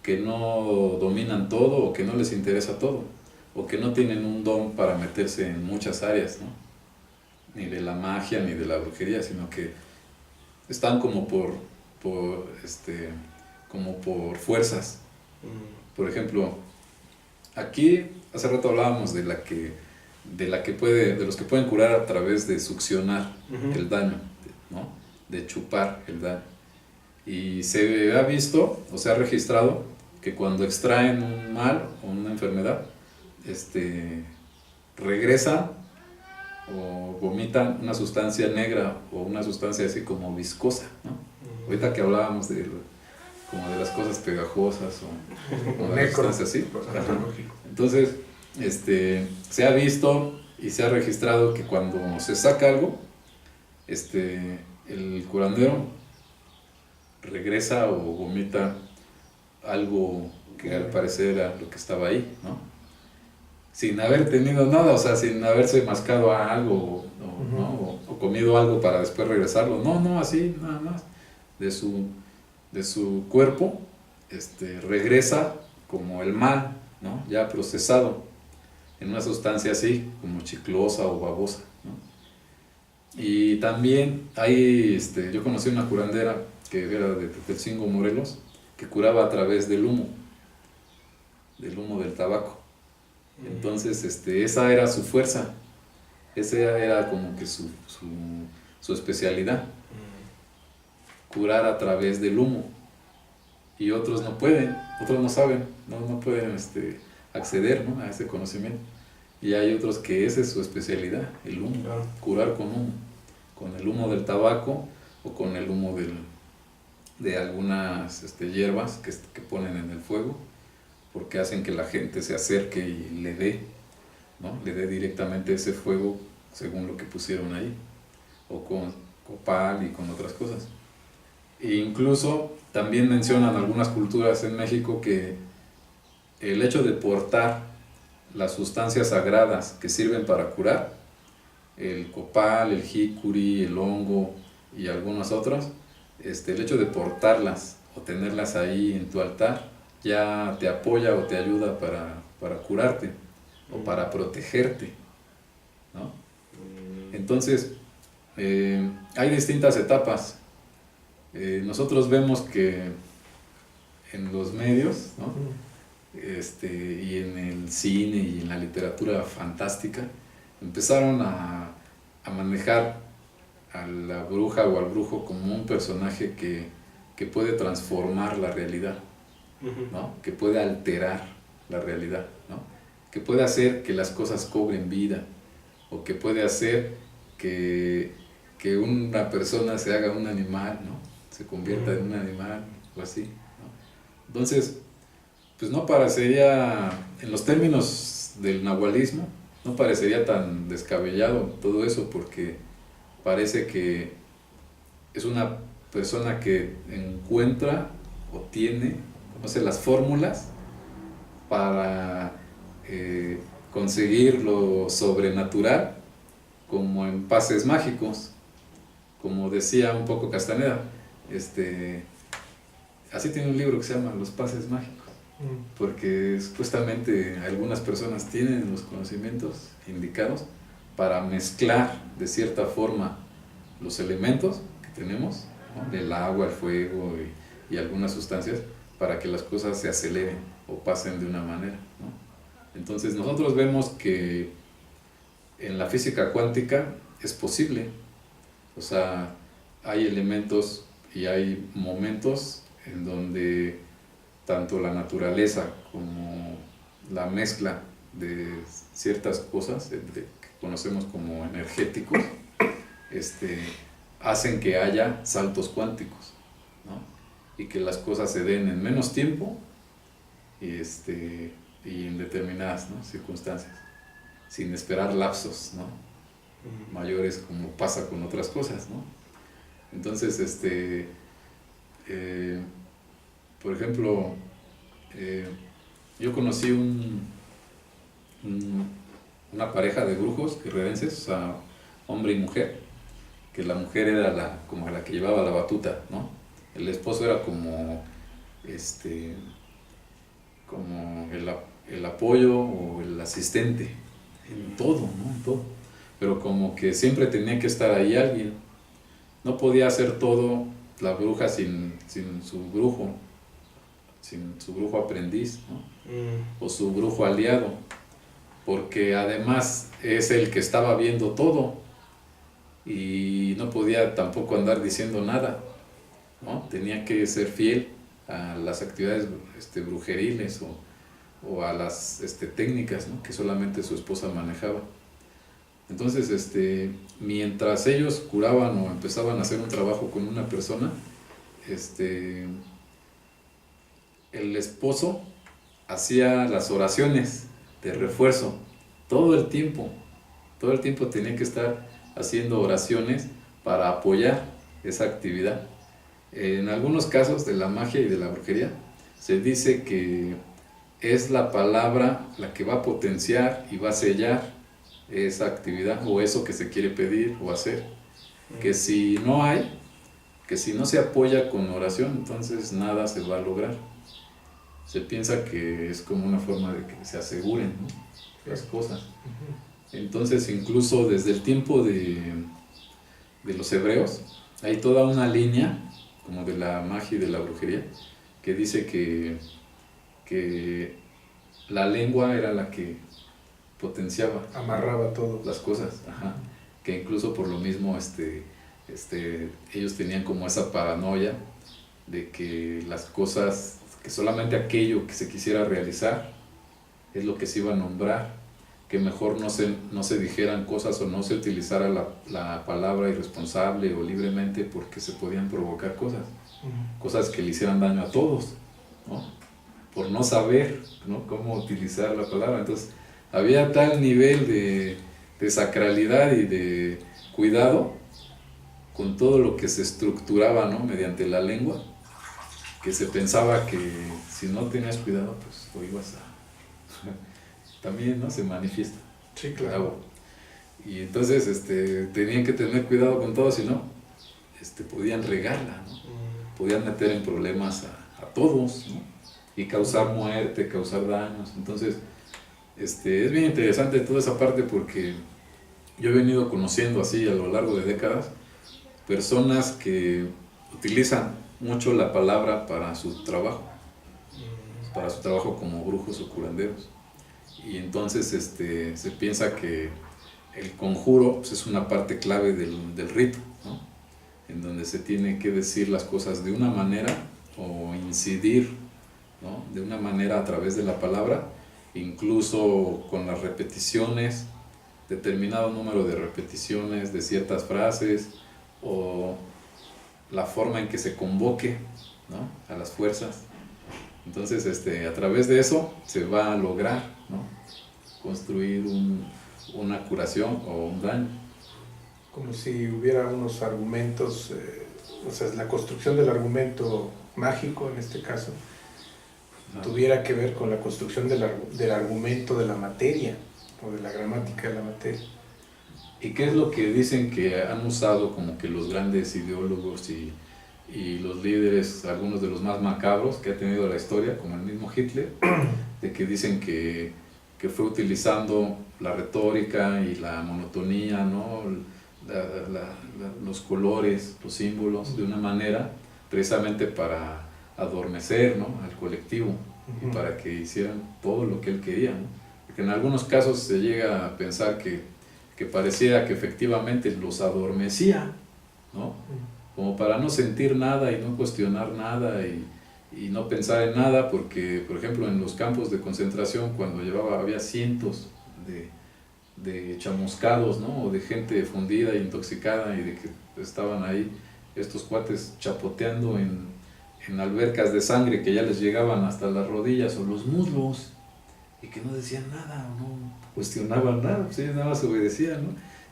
que no dominan todo o que no les interesa todo, o que no tienen un don para meterse en muchas áreas, ¿no? Ni de la magia ni de la brujería, sino que están como por fuerzas. Por ejemplo, aquí hace rato hablábamos de los que pueden curar a través de succionar el daño, ¿no? De chupar el daño. Y se ha visto o se ha registrado que cuando extraen un mal o una enfermedad, regresan o vomitan una sustancia negra o una sustancia así como viscosa, ¿no? Ahorita que hablábamos como de las cosas pegajosas o de las sustancias así. Entonces, se ha visto y se ha registrado que cuando se saca algo, el curandero regresa o vomita algo que al parecer era lo que estaba ahí, ¿no? Sin haber tenido nada, o sea, sin haberse mascado a algo ¿no? o comido algo para después regresarlo. No, así nada más. De su cuerpo regresa como el mal, ¿no? Ya procesado en una sustancia así, como chiclosa o babosa, ¿no? Y también yo conocí una curandera que era de Tetelcingo, Morelos, que curaba a través del humo del tabaco. Entonces, esa era su fuerza, esa era como que su especialidad, curar a través del humo. Y otros no pueden, otros no saben, no pueden acceder, ¿no? A ese conocimiento. Y hay otros que esa es su especialidad, el humo, claro. Curar con humo, con el humo del tabaco o con el humo de algunas hierbas que ponen en el fuego, porque hacen que la gente se acerque y le dé, ¿no? Le dé directamente ese fuego según lo que pusieron ahí, o con copal y con otras cosas. E incluso también mencionan algunas culturas en México que el hecho de portar las sustancias sagradas que sirven para curar, el copal, el jicuri, el hongo y algunas otras, el hecho de portarlas o tenerlas ahí en tu altar ya te apoya o te ayuda para curarte o para protegerte, ¿no? Entonces, hay distintas etapas. Nosotros vemos que en los medios, ¿no? Y en el cine y en la literatura fantástica empezaron a manejar a la bruja o al brujo como un personaje que puede transformar la realidad, ¿no? Que puede alterar la realidad, ¿no? Que puede hacer que las cosas cobren vida, o que puede hacer que una persona se haga un animal, ¿no? Se convierta en un animal o así, ¿no? Entonces, pues no parecería, en los términos del nahualismo, no parecería tan descabellado todo eso, porque parece que es una persona que encuentra o tiene, no sé, las fórmulas para conseguir lo sobrenatural, como en Pases Mágicos, como decía un poco Castaneda. Así tiene un libro que se llama Los Pases Mágicos, porque supuestamente algunas personas tienen los conocimientos indicados para mezclar de cierta forma los elementos que tenemos, ¿no? El agua, el fuego y algunas sustancias, para que las cosas se aceleren o pasen de una manera, ¿no? Entonces nosotros vemos que en la física cuántica es posible, o sea, hay elementos y hay momentos en donde tanto la naturaleza como la mezcla de ciertas cosas que conocemos como energéticos, hacen que haya saltos cuánticos, ¿no? Y que las cosas se den en menos tiempo y en determinadas, ¿no?, circunstancias, sin esperar lapsos, ¿no?, mayores, como pasa con otras cosas, ¿no? Entonces, por ejemplo, yo conocí una pareja de brujos guerrerenses, o sea, hombre y mujer, que la mujer era como la que llevaba la batuta, ¿no? El esposo era como el apoyo o el asistente en todo, ¿no? En todo. Pero como que siempre tenía que estar ahí alguien. No podía hacer todo la bruja sin su brujo aprendiz, ¿no? O su brujo aliado, porque además es el que estaba viendo todo y no podía tampoco andar diciendo nada, ¿no? Tenía que ser fiel a las actividades brujeriles o a las técnicas, ¿no?, que solamente su esposa manejaba. Entonces, mientras ellos curaban o empezaban a hacer un trabajo con una persona, el esposo hacía las oraciones de refuerzo todo el tiempo tenía que estar haciendo oraciones para apoyar esa actividad. En algunos casos de la magia y de la brujería se dice que es la palabra la que va a potenciar y va a sellar esa actividad o eso que se quiere pedir o hacer, que si no se apoya con oración, entonces nada se va a lograr. Se piensa que es como una forma de que se aseguren, ¿no?, las cosas. Entonces, incluso desde el tiempo de los hebreos, hay toda una línea como de la magia y de la brujería que dice que la lengua era la que potenciaba, amarraba todo, las cosas, que incluso por lo mismo ellos tenían como esa paranoia de que las cosas, que solamente aquello que se quisiera realizar es lo que se iba a nombrar, que mejor no se dijeran cosas o no se utilizara la palabra irresponsable o libremente, porque se podían provocar cosas que le hicieran daño a todos, ¿no?, por no saber, ¿no?, cómo utilizar la palabra. Entonces había tal nivel de sacralidad y de cuidado con todo lo que se estructuraba, ¿no?, mediante la lengua, que se pensaba que si no tenías cuidado, pues lo ibas a también, ¿no?, se manifiesta. Sí, claro. Y entonces tenían que tener cuidado con todo, si no podían regarla, ¿no? Podían meter en problemas a todos, ¿no?, y causar muerte, causar daños. Entonces es bien interesante toda esa parte, porque yo he venido conociendo así a lo largo de décadas personas que utilizan mucho la palabra para su trabajo como brujos o curanderos. Y entonces se piensa que el conjuro pues, es una parte clave del rito, ¿no? En donde se tiene que decir las cosas de una manera o incidir, ¿no? De una manera a través de la palabra, incluso con las repeticiones, determinado número de repeticiones de ciertas frases o la forma en que se convoque, ¿no? A las fuerzas. Entonces a través de eso se va a lograr, ¿no? Construir una curación o un daño. Como si hubiera unos argumentos, o sea, la construcción del argumento mágico en este caso, tuviera que ver con la construcción del argumento de la materia o de la gramática de la materia. ¿Y qué es lo que dicen que han usado como que los grandes ideólogos y los líderes, algunos de los más macabros que ha tenido la historia, como el mismo Hitler, de que dicen que fue utilizando la retórica y la monotonía, ¿no? Los colores, los símbolos, de una manera precisamente para adormecer, ¿no? Al colectivo, y para que hicieran todo lo que él quería, ¿no? Porque en algunos casos se llega a pensar que pareciera que efectivamente los adormecía, ¿no? Como para no sentir nada y no cuestionar nada y no pensar en nada, porque por ejemplo en los campos de concentración cuando había cientos de chamuscados, ¿no? O de gente fundida e intoxicada y de que estaban ahí estos cuates chapoteando en albercas de sangre que ya les llegaban hasta las rodillas o los muslos y que no decían nada o no cuestionaban nada, pues ellos nada más obedecían, ¿no?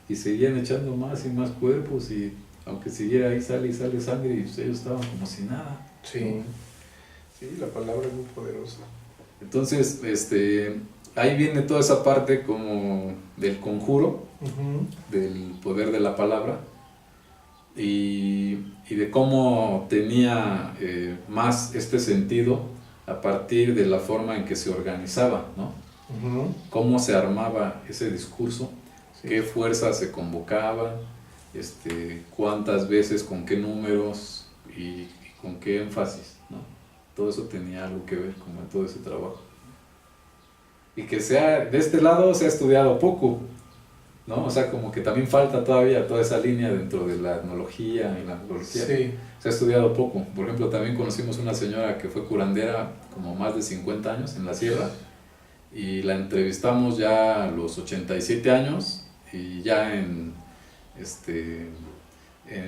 Y seguían echando más y más cuerpos y aunque siguiera ahí sale y sale sangre y pues ellos estaban como si nada. Sí, ¿no? Sí, la palabra es muy poderosa. Entonces, ahí viene toda esa parte como del conjuro, del poder de la palabra y de cómo tenía más este sentido a partir de la forma en que se organizaba, ¿no? Cómo se armaba ese discurso, sí. Qué fuerzas se convocaban, cuántas veces, con qué números y con qué énfasis, ¿no? Todo eso tenía algo que ver con todo ese trabajo. Y que de este lado se ha estudiado poco, ¿no? O sea, como que también falta todavía toda esa línea dentro de la etnología y la antropología. Sí. Se ha estudiado poco. Por ejemplo, también conocimos una señora que fue curandera como más de 50 años en la sierra y la entrevistamos ya a los 87 años y ya en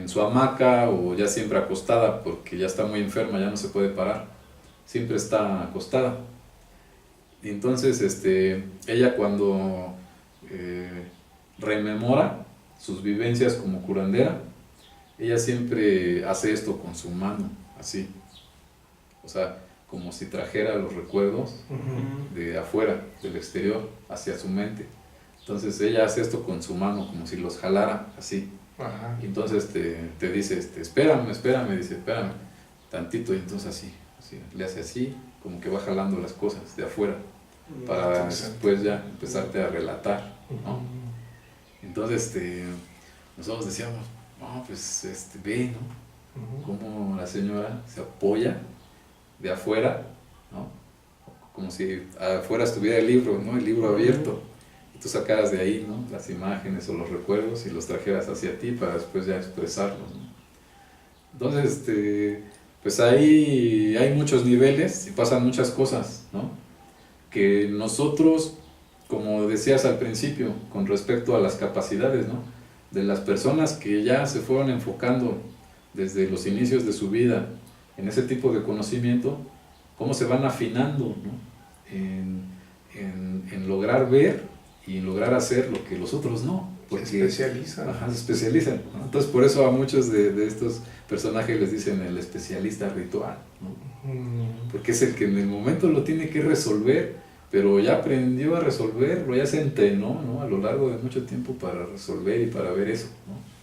su hamaca o ya siempre acostada porque ya está muy enferma, ya no se puede parar, siempre está acostada. Y entonces ella cuando rememora sus vivencias como curandera, ella siempre hace esto con su mano, así, o sea, como si trajera los recuerdos de afuera, del exterior, hacia su mente. Entonces ella hace esto con su mano, como si los jalara, así. Ajá. Y entonces te dice, espérame, dice, espérame, tantito, y entonces así, le hace así, como que va jalando las cosas de afuera, para después ya empezarte a relatar, ¿no? Entonces nosotros decíamos, no, pues ve, ¿no? Cómo la señora se apoya de afuera, ¿no? Como si afuera estuviera el libro, ¿no? El libro abierto. Y tú sacaras de ahí, ¿no? Las imágenes o los recuerdos y los trajeras hacia ti para después ya expresarlos, ¿no? Entonces, pues ahí hay muchos niveles y pasan muchas cosas, ¿no? Que nosotros, como decías al principio, con respecto a las capacidades, ¿no? De las personas que ya se fueron enfocando desde los inicios de su vida en ese tipo de conocimiento, cómo se van afinando, ¿no? En lograr ver y en lograr hacer lo que los otros no. Porque, se especializan. Ajá, se especializan, ¿no? Entonces por eso a muchos de estos personajes les dicen el especialista ritual, ¿no? Porque es el que en el momento lo tiene que resolver, pero ya aprendió a resolverlo, ya se entrenó, ¿no? A lo largo de mucho tiempo para resolver y para ver eso, ¿no?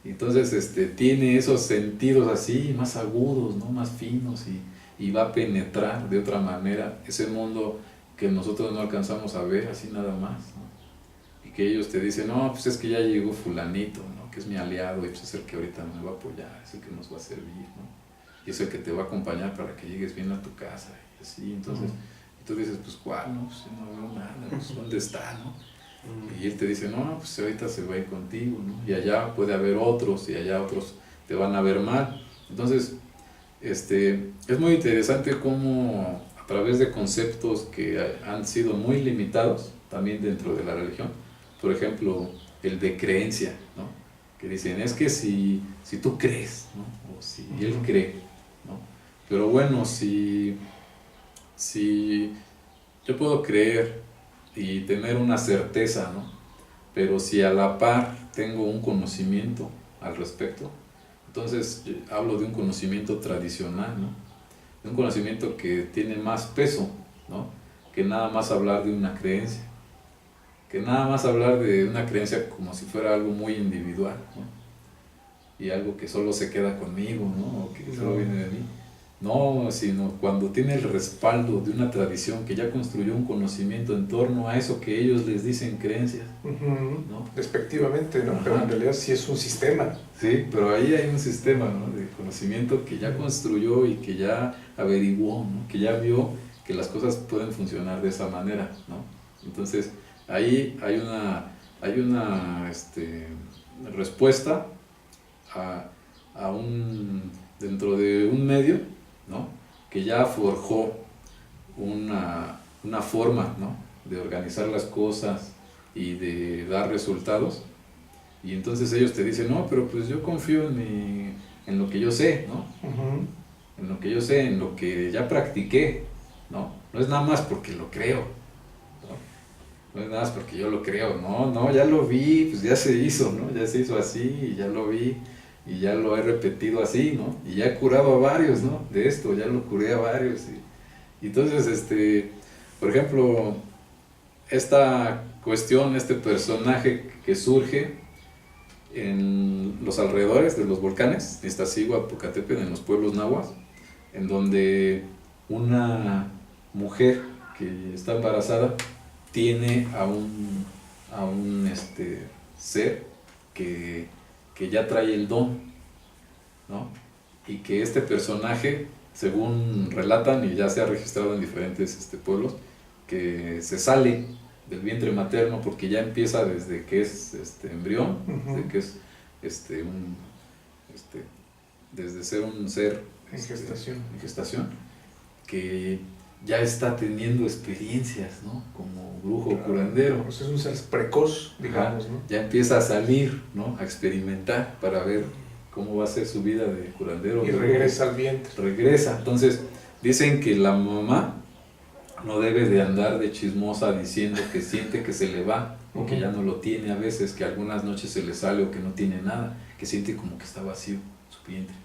Entonces tiene esos sentidos así más agudos, ¿no? Más finos y va a penetrar de otra manera ese mundo que nosotros no alcanzamos a ver así nada más, ¿no? Y que ellos te dicen, no, pues es que ya llegó fulanito, ¿no? Que es mi aliado y pues es el que ahorita me va a apoyar, es el que nos va a servir, ¿no? Y es el que te va a acompañar para que llegues bien a tu casa y así. Entonces tú dices, pues ¿cuál? No, pues no veo nada, pues, ¿dónde está? ¿No? Y él te dice, no, pues ahorita se va a ir contigo, ¿no? Y allá puede haber otros, y allá otros te van a ver mal. Entonces, es muy interesante cómo a través de conceptos que han sido muy limitados, también dentro de la religión, por ejemplo, el de creencia, ¿no? Que dicen, es que si tú crees, ¿no? O si él cree, ¿no? Pero bueno, si yo puedo creer y tener una certeza, ¿no? Pero si a la par tengo un conocimiento al respecto, entonces hablo de un conocimiento tradicional, ¿no? De un conocimiento que tiene más peso, ¿no? Que nada más hablar de una creencia, que nada más hablar de una creencia como si fuera algo muy individual, ¿no? Y algo que solo se queda conmigo, ¿no? O que solo viene de mí. No, sino cuando tiene el respaldo de una tradición que ya construyó un conocimiento en torno a eso que ellos les dicen creencias, ¿no? Despectivamente, ¿no? Ajá. Pero en realidad sí es un sistema. Sí, pero ahí hay un sistema, ¿no? De conocimiento que ya construyó y que ya averiguó, ¿no? Que ya vio que las cosas pueden funcionar de esa manera, ¿no? Entonces, ahí hay una respuesta dentro de un medio, ¿no? Que ya forjó una forma, ¿no? De organizar las cosas y de dar resultados. Y entonces ellos te dicen, no, pero pues yo confío en lo que yo sé, ¿no? En lo que yo sé, en lo que ya practiqué, ¿no? No es nada más porque lo creo, ¿no? No es nada más porque yo lo creo, no, ya lo vi, pues ya se hizo, ¿no? Ya se hizo así y ya lo vi y ya lo he repetido así, ¿no? Y ya he curado a varios, ¿no? De esto, ya lo curé a varios. Y entonces, por ejemplo, esta cuestión, este personaje que surge en los alrededores de los volcanes, Iztaccíhuatl, Popocatépetl, en los pueblos nahuas, en donde una mujer que está embarazada tiene a un ser que ya trae el don, ¿no? Y que este personaje, según relatan, y ya se ha registrado en diferentes pueblos, que se sale del vientre materno porque ya empieza desde que es embrión, desde que es desde ser un ser en gestación, que ya está teniendo experiencias, ¿no? Como brujo, claro, curandero. Pues es un ser precoz, digamos, ¿no? Ya empieza a salir, ¿no? A experimentar para ver cómo va a ser su vida de curandero. Y regresa al vientre. Regresa. Entonces, dicen que la mamá no debe de andar de chismosa diciendo que siente que se le va, o que ya no lo tiene a veces, que algunas noches se le sale o que no tiene nada, que siente como que está vacío su vientre.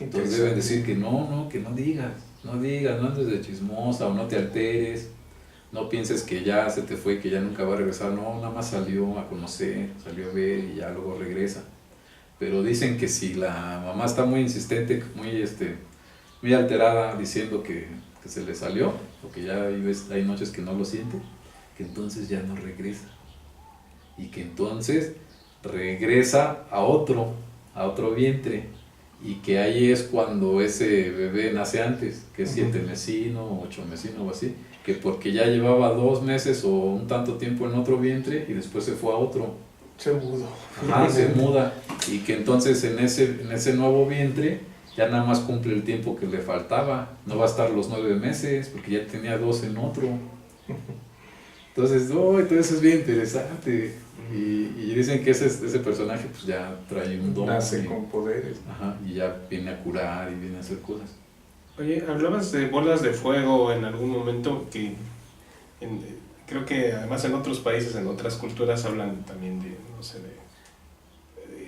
Entonces deben decir que no digas, no andes de chismosa o no te alteres, no pienses que ya se te fue, que ya nunca va a regresar, no, nada más salió a conocer, salió a ver y ya luego regresa. Pero dicen que si la mamá está muy insistente, muy alterada, diciendo que se le salió, o que ya hay noches que no lo siente, que entonces ya no regresa. Y que entonces regresa a otro vientre, y que ahí es cuando ese bebé nace antes, que es 7 mesino, 8 mesino o así, que porque ya llevaba 2 meses o un tanto tiempo en otro vientre y después se fue a otro. Se mudó. Se muda, y que entonces en ese nuevo vientre ya nada más cumple el tiempo que le faltaba, no va a estar los 9 meses porque ya tenía 2 en otro. Entonces, entonces es bien interesante. Y dicen que ese personaje pues ya trae un don. Nace con poderes. Y ya viene a curar y viene a hacer cosas. Oye, hablabas de bolas de fuego en algún momento, que creo que además en otros países, en otras culturas hablan también de, no sé,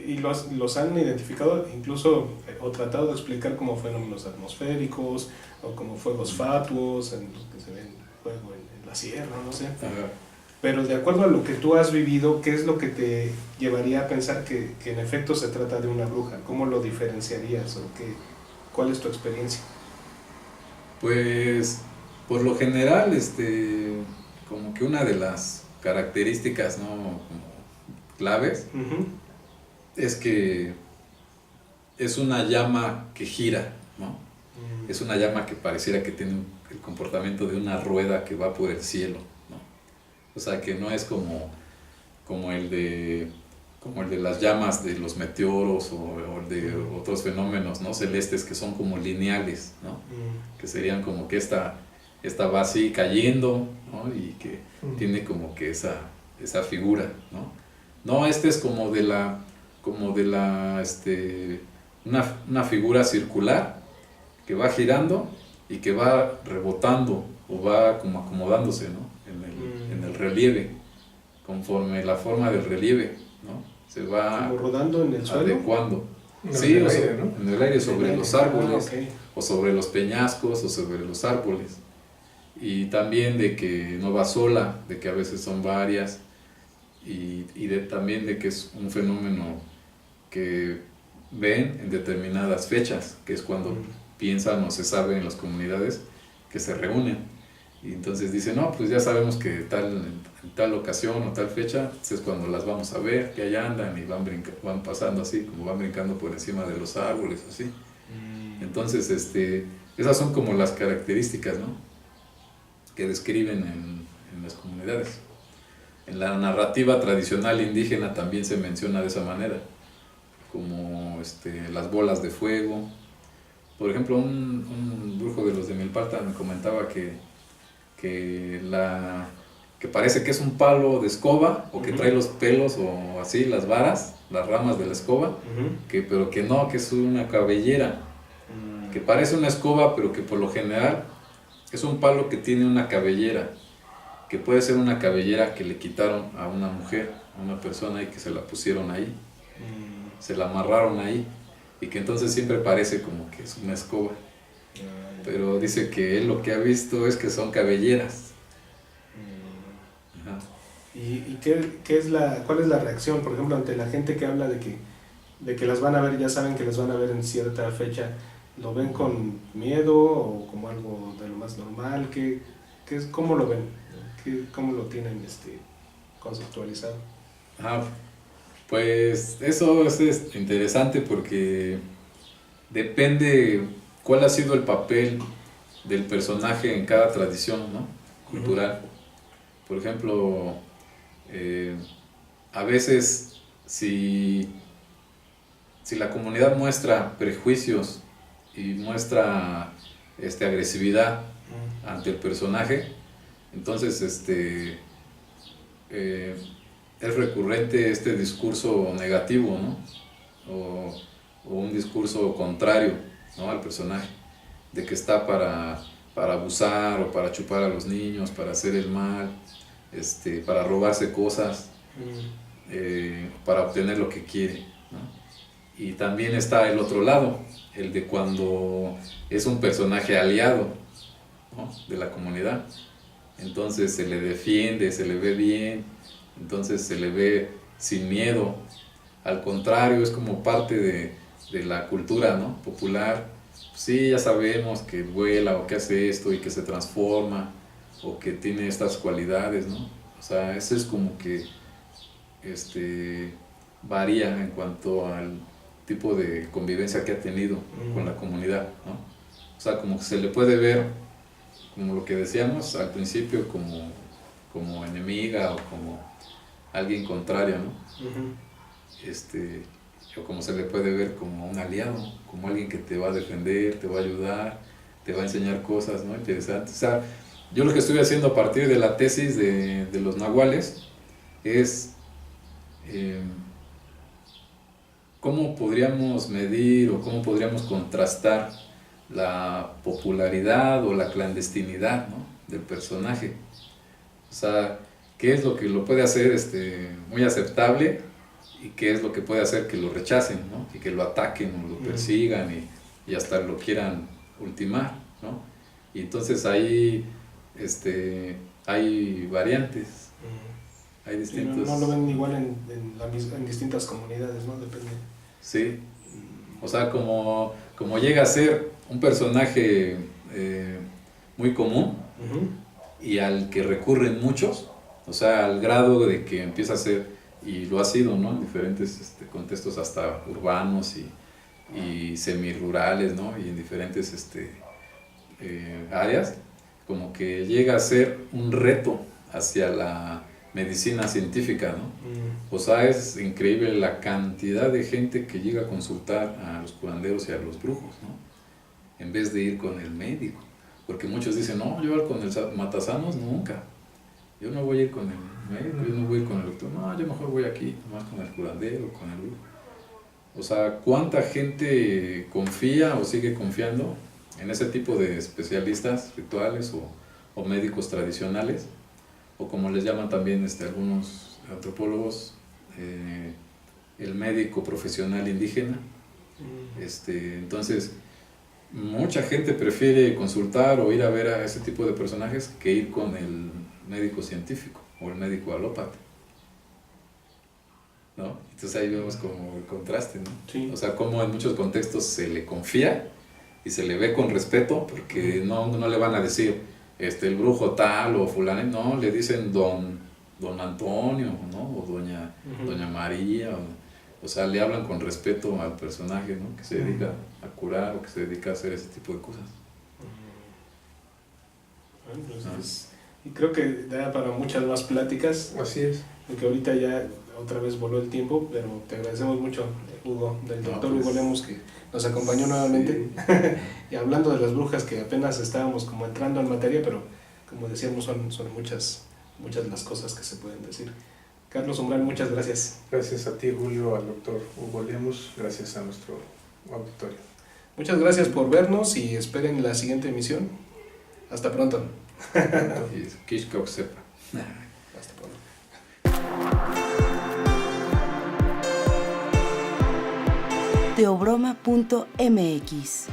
y los han identificado incluso o tratado de explicar como fenómenos atmosféricos o como fuegos fatuos en los que se ven fuego en la sierra, no sé. Pero de acuerdo a lo que tú has vivido, ¿qué es lo que te llevaría a pensar que en efecto se trata de una bruja? ¿Cómo lo diferenciarías o cuál es tu experiencia? Pues por lo general, como que una de las características, ¿no? Como claves, es que es una llama que gira, ¿no? Es una llama que pareciera que tiene el comportamiento de una rueda que va por el cielo, ¿no? O sea, que no es como como el de las llamas de los meteoros o el de otros fenómenos, ¿no?, celestes que son como lineales, ¿no? Que serían como que esta va así cayendo, ¿no?, y que tiene como que esa figura, ¿no? No, este es como de la una figura circular que va girando y que va rebotando o va como acomodándose, ¿no?, en el relieve, conforme la forma del relieve, ¿no?, se va como rodando en el suelo, adecuando. En Sí, el aire, ¿no? en el aire, sobre los árboles, okay. o sobre los peñascos, o sobre los árboles. Y también de que no va sola, de que a veces son varias, y también de que es un fenómeno que ven en determinadas fechas, que es cuando piensan o se sabe en las comunidades que se reúnen. Y entonces dicen, no, pues ya sabemos que en tal ocasión o tal fecha es cuando las vamos a ver, que allá andan y van pasando así, como van brincando por encima de los árboles, así. Entonces, esas son como las características, ¿no?, que describen en las comunidades. En la narrativa tradicional indígena también se menciona de esa manera, como las bolas de fuego. Por ejemplo, un brujo de los de Milpalta me comentaba que parece que es un palo de escoba, o que trae los pelos o así, las varas, las ramas de la escoba, pero que no, que es una cabellera, que parece una escoba, pero que por lo general es un palo que tiene una cabellera, que puede ser una cabellera que le quitaron a una mujer, a una persona, y que se la pusieron ahí, se la amarraron ahí, y que entonces siempre parece como que es una escoba. Pero dice que él lo que ha visto es que son cabelleras. Ajá. ¿Y cuál es la reacción, por ejemplo, ante la gente que habla de que las van a ver, ya saben que las van a ver en cierta fecha? ¿Lo ven con miedo o como algo de lo más normal? ¿Cómo lo ven? ¿Cómo lo tienen conceptualizado? Pues eso es interesante, porque depende cuál ha sido el papel del personaje en cada tradición, ¿no?, cultural. Por ejemplo, a veces si la comunidad muestra prejuicios y muestra agresividad ante el personaje, entonces es recurrente este discurso negativo, ¿no?, o un discurso contrario, ¿no?, al personaje, de que está para abusar o para chupar a los niños, para hacer el mal, para robarse cosas, para obtener lo que quiere, ¿no? Y también está el otro lado, el de cuando es un personaje aliado, ¿no?, de la comunidad. Entonces se le defiende, se le ve bien, entonces se le ve sin miedo. Al contrario, es como parte de la cultura, ¿no?, popular. Sí, ya sabemos que vuela o que hace esto y que se transforma o que tiene estas cualidades, ¿no? O sea, eso es como que varía en cuanto al tipo de convivencia que ha tenido con la comunidad, ¿no? O sea, como que se le puede ver, como lo que decíamos al principio, como enemiga o como alguien contrario, ¿no? O como se le puede ver como un aliado, como alguien que te va a defender, te va a ayudar, te va a enseñar cosas, ¿no?, interesantes. O sea, yo lo que estoy haciendo a partir de la tesis de los nahuales es cómo podríamos medir o cómo podríamos contrastar la popularidad o la clandestinidad, ¿no?, del personaje. O sea, qué es lo que lo puede hacer muy aceptable y qué es lo que puede hacer que lo rechacen, ¿no?, y que lo ataquen o lo persigan y hasta lo quieran ultimar, ¿no? Y entonces ahí hay variantes, hay distintos... No lo ven igual en distintas comunidades, ¿no? Depende. Sí, o sea, como llega a ser un personaje muy común y al que recurren muchos, o sea, al grado de que empieza a ser, y lo ha sido, ¿no?, en diferentes contextos hasta urbanos y semirurales, ¿no?, y en diferentes áreas, como que llega a ser un reto hacia medicina científica, ¿no? O sea, es increíble la cantidad de gente que llega a consultar a los curanderos y a los brujos, ¿no? En vez de ir con el médico. Porque muchos dicen, no, yo con el matasanos nunca. Yo no voy a ir con el médico, yo no voy a ir con el doctor. No, yo mejor voy aquí, nomás con el curandero, con el brujo. O sea, ¿cuánta gente confía o sigue confiando en ese tipo de especialistas rituales o médicos tradicionales? O como les llaman también algunos antropólogos, el médico profesional indígena. Entonces, mucha gente prefiere consultar o ir a ver a ese tipo de personajes que ir con el médico científico o el médico alópata, ¿no? Entonces ahí vemos como el contraste, ¿no? Sí. O sea, como en muchos contextos se le confía y se le ve con respeto, porque no le van a decir el brujo tal o fulano, no, le dicen don Antonio, ¿no? O doña María, o sea, le hablan con respeto al personaje, ¿no? Que se dedica a curar o que se dedica a hacer ese tipo de cosas. Y creo que da para muchas más pláticas. Así es. Porque ahorita ya otra vez voló el tiempo, pero te agradecemos mucho, Hugo, del doctor Hugo Lemus, que nos acompañó nuevamente. Sí. Y hablando de las brujas, que apenas estábamos como entrando en materia, pero como decíamos, son muchas las cosas que se pueden decir. Carlos Umbral, muchas gracias. Gracias a ti, Julio, al doctor Hugo Lemus, gracias a nuestro auditorio. Muchas gracias por vernos y esperen la siguiente emisión. Hasta pronto. Kishkok sepa. Hasta pronto. Teobroma.mx